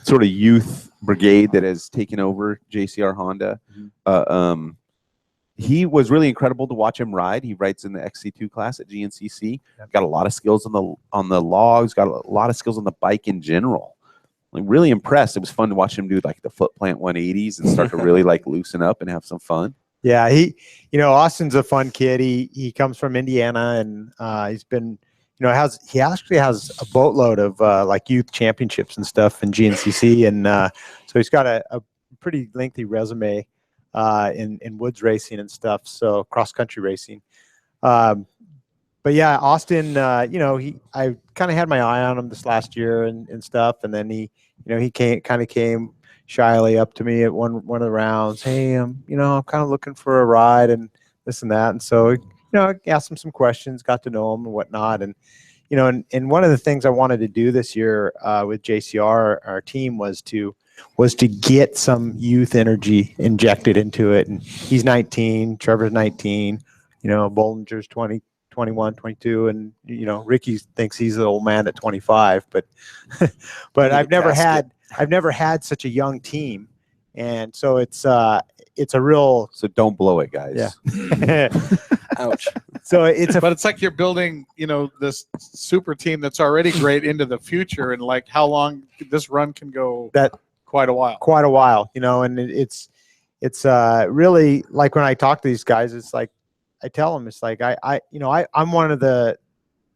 sort of youth brigade that has taken over JCR Honda. He was really incredible to watch him ride. He rides in the XC2 class at GNCC. Got a lot of skills on the logs. Got a lot of skills on the bike in general. Like really impressed. It was fun to watch him do like the foot plant 180s and start to really like loosen up and have some fun. Yeah, Austin's a fun kid. He comes from Indiana, and he's been, he actually has a boatload of like youth championships and stuff in GNCC, and so he's got a pretty lengthy resume in woods racing and stuff, so cross country racing. But yeah, Austin, I kind of had my eye on him this last year and stuff, and then he came shyly up to me at one of the rounds. Hey, I'm kind of looking for a ride and this and that. And so, I asked him some questions, got to know him and whatnot. And, and one of the things I wanted to do this year with JCR, our team, was to get some youth energy injected into it. And he's 19, Trevor's 19, Bollinger's 20, 21, 22, and Ricky thinks he's the old man at 25, but I've never had such a young team, and so it's a real. So don't blow it, guys. Yeah. Ouch. So but it's like you're building, this super team that's already great into the future, and like how long this run can go. That quite a while. And it's really like when I talk to these guys, it's like I tell them, it's like I'm one of the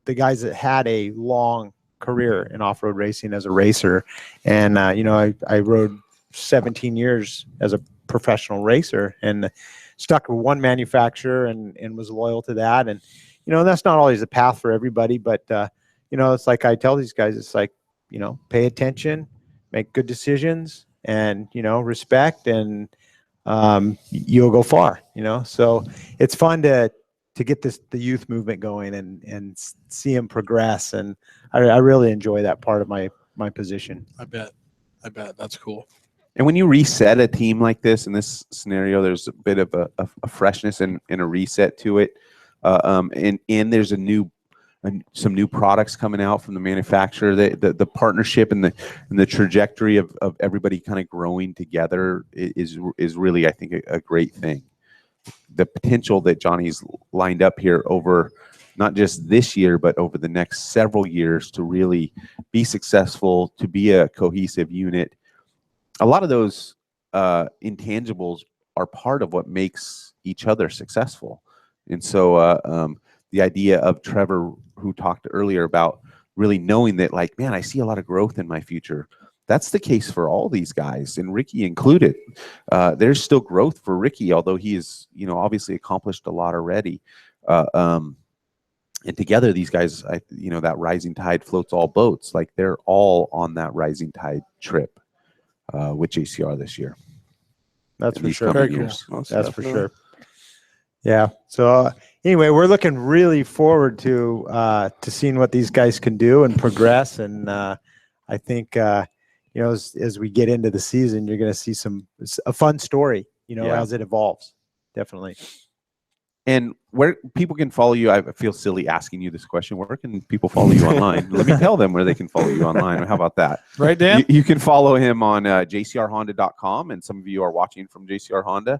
guys that had a long career in off-road racing as a racer, and I rode 17 years as a professional racer and stuck with one manufacturer and was loyal to that. And that's not always the path for everybody, but it's like I tell these guys, it's like pay attention, make good decisions, and respect, and you'll go far. So it's fun to get the youth movement going and see them progress, and I really enjoy that part of my position. I bet that's cool. And when you reset a team like this, in this scenario, there's a bit of a freshness and a reset to it, and there's some new products coming out from the manufacturer. The partnership and the trajectory of everybody kind of growing together is really, I think, a great thing. The potential that Johnny's lined up here over not just this year, but over the next several years to really be successful, to be a cohesive unit. A lot of those intangibles are part of what makes each other successful. And so the idea of Trevor, who talked earlier about really knowing that, like, man, I see a lot of growth in my future. That's the case for all these guys, and Ricky included. There's still growth for Ricky, although he is, obviously accomplished a lot already. And together, these guys, that rising tide floats all boats. Like, they're all on that rising tide trip with JCR this year. That's for sure. Very cool. That's for sure. Yeah. So anyway, we're looking really forward to seeing what these guys can do and progress. And I think you know, as we get into the season, you're going to see a fun story, you know, Yeah. as it evolves. Definitely. And where people can follow you, I feel silly asking you this question. Where can people follow you online? Let me tell them where they can follow you online. How about that? Right, Dan? You can follow him on jcrhonda.com, and some of you are watching from JCR Honda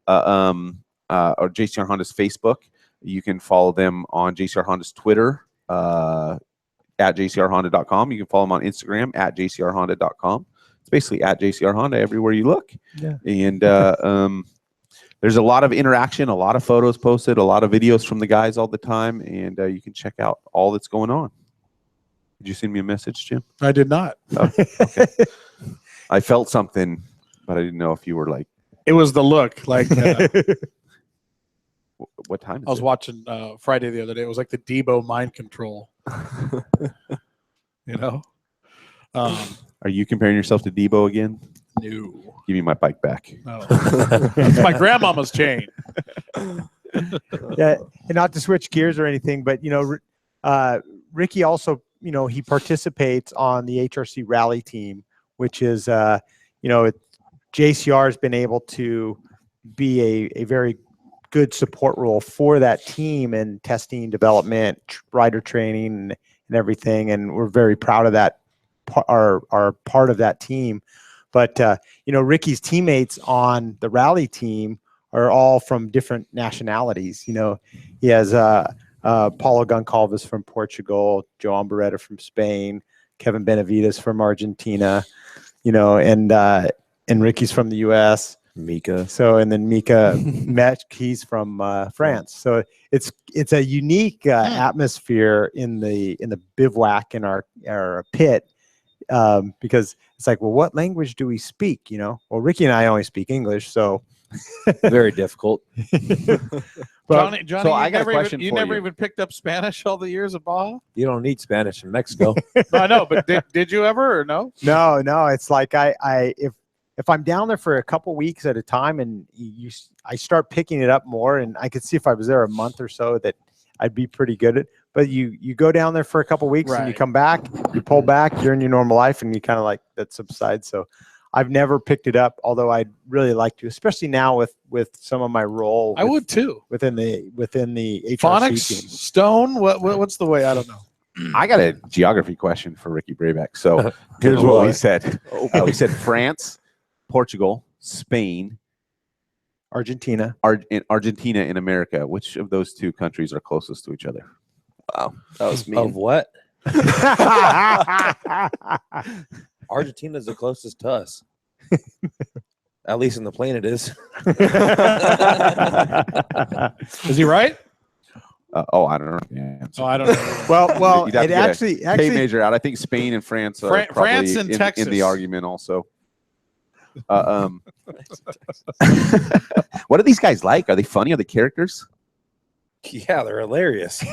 or JCR Honda's Facebook. You can follow them on JCR Honda's Twitter at jcrhonda.com. You can follow them on Instagram at jcrhonda.com. It's basically at JCR Honda everywhere you look. Yeah. And there's a lot of interaction, a lot of photos posted, a lot of videos from the guys all the time, and you can check out all that's going on. Did you send me a message, Jim? I did not. Oh, okay. I felt something, but I didn't know if you were like. It was the look. Like what time is I was it? watching Friday the other day. It was like the Debo mind control. You know? Are you comparing yourself to Debo again? No. Give me my bike back. No. It's my grandmama's chain. Yeah, and not to switch gears or anything, but you know, Ricky also, you know, he participates on the HRC rally team, which is, you know, JCR has been able to be a very good support role for that team and testing, development, rider training, and everything, and we're very proud of that. Are part of that team. But, you know, Ricky's teammates on the rally team are all from different nationalities. You know, he has Paulo Goncalves from Portugal, Joan Barretta from Spain, Kevin Benavides from Argentina, you know, and Ricky's from the U.S. Mika. So, and then Mika Metch, he's from France. So it's a unique atmosphere in the bivouac in our pit. Because it's like, well, what language do we speak? You know, well, Ricky and I only speak English, so very difficult. Johnny, so I got a question you for never you. even picked up Spanish all the years of Baja? You don't need Spanish in Mexico. No, I know, but did you ever or no? No. It's like if I'm down there for a couple weeks at a time and I start picking it up more, and I could see if I was there a month or so that I'd be pretty good at. But you go down there for a couple weeks and you Right. come back, you pull back, you're in your normal life, and you kind of like that subsides. So I've never picked it up, although I'd really like to, especially now with some of my role. I would too. Within the HRC Phonics, team. Stone, what's the way? I don't know. I got a geography question for Ricky Brayback. So here's what we said. We said France, Portugal, Spain, Argentina. Argentina in America. Which of those two countries are closest to each other? Wow, that was mean. Of what? Argentina's the closest to us. At least in the plane it is. Is he right? I don't know. Yeah, Oh, I don't know. Well, You'd have it to get a actually K major out. I think Spain and France are probably France and in Texas. the argument also. What are these guys like? Are they funny? Are they characters? Yeah, they're hilarious.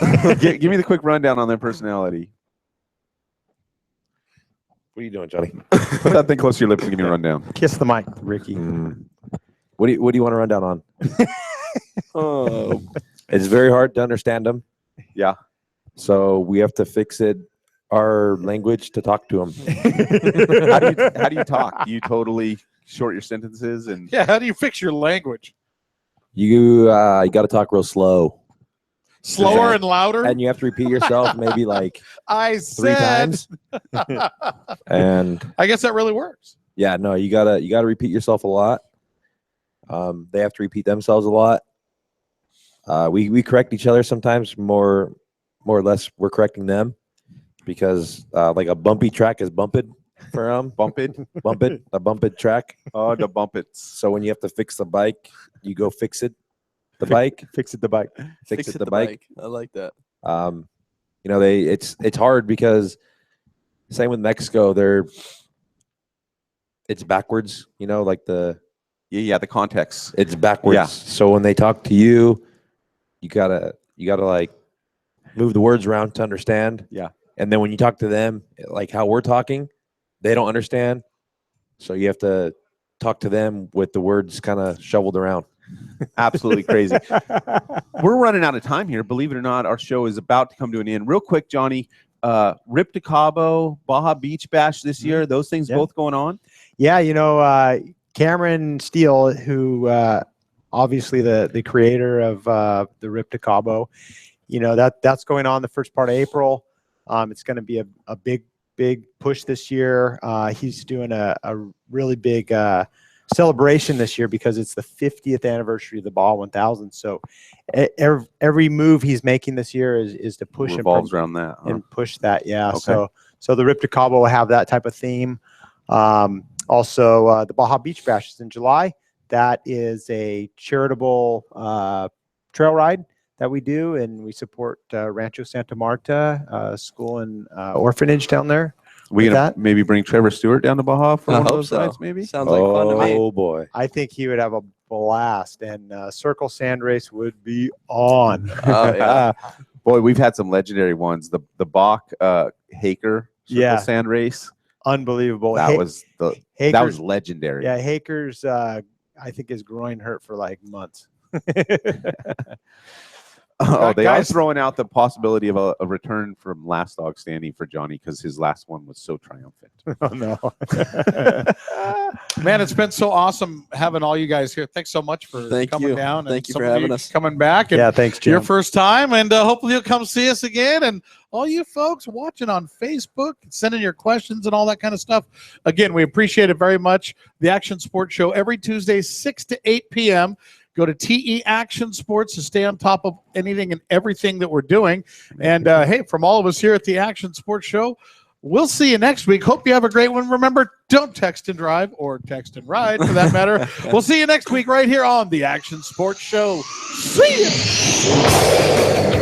Give me the quick rundown on their personality. What are you doing, Johnny? Put that thing close to your lips and give me a rundown. Kiss the mic, Ricky. What do you want to run down on? It's very hard to understand them. Yeah. So we have to fix our language to talk to them. How do you talk? Do you totally short your sentences and Yeah, how do you fix your language? You got to talk real slow. Slower and louder? And you have to repeat yourself maybe like I 3 said. times. And I guess that really works. yeah, no, you gotta repeat yourself a lot. They have to repeat themselves a lot. We correct each other sometimes, more or less we're correcting them because like a bumpy track is bumped for them. bumped? A bumped track. Oh, the bump it. So when you have to fix the bike, you go fix it. The bike. Fix it the bike. Fix it the bike. I like that. You know, it's hard because same with Mexico, it's backwards, you know, like the context. It's backwards. Yeah. So when they talk to you, you gotta like move the words around to understand. Yeah. And then when you talk to them, like how we're talking, they don't understand. So you have to talk to them with the words kind of shoveled around. Absolutely crazy. We're running out of time here. Believe it or not, our show is about to come to an end. Real quick, Johnny, Rip to Cabo, Baja Beach Bash this year. Those things both going on. Yeah, Cameron Steele, who obviously the creator of the Rip to Cabo, that's going on the first part of April. It's going to be a big push this year. He's doing a really big celebration this year because it's the 50th anniversary of the Baja 1000. So every move he's making this year is to push revolves around that and push that. Yeah. Okay. So the Rip to Cabo will have that type of theme. Also, the Baja Beach Bash is in July. That is a charitable trail ride that we do, and we support Rancho Santa Marta school and orphanage down there. We gonna maybe bring Trevor Stewart down to Baja for one of those rides, maybe? Sounds like fun to me. Oh boy, I think he would have a blast, and Circle Sand Race would be on. Oh yeah, boy, we've had some legendary ones. The Bach Haker Circle Sand Race, unbelievable. That was legendary. Yeah, Haker's I think his groin hurt for like months. Oh, they are throwing out the possibility of a return from Last Dog Standing for Johnny because his last one was so triumphant. Oh, no. Man, it's been so awesome having all you guys here. Thanks so much for coming down. Thank you some for of having us. Coming back. And thanks, Jim. Your first time, and hopefully you'll come see us again. And all you folks watching on Facebook, sending your questions and all that kind of stuff. Again, we appreciate it very much. The Action Sports Show every Tuesday, 6 to 8 p.m. Go to TE Action Sports to stay on top of anything and everything that we're doing. And hey, from all of us here at the Action Sports Show, we'll see you next week. Hope you have a great one. Remember, don't text and drive, or text and ride for that matter. We'll see you next week right here on the Action Sports Show. See ya!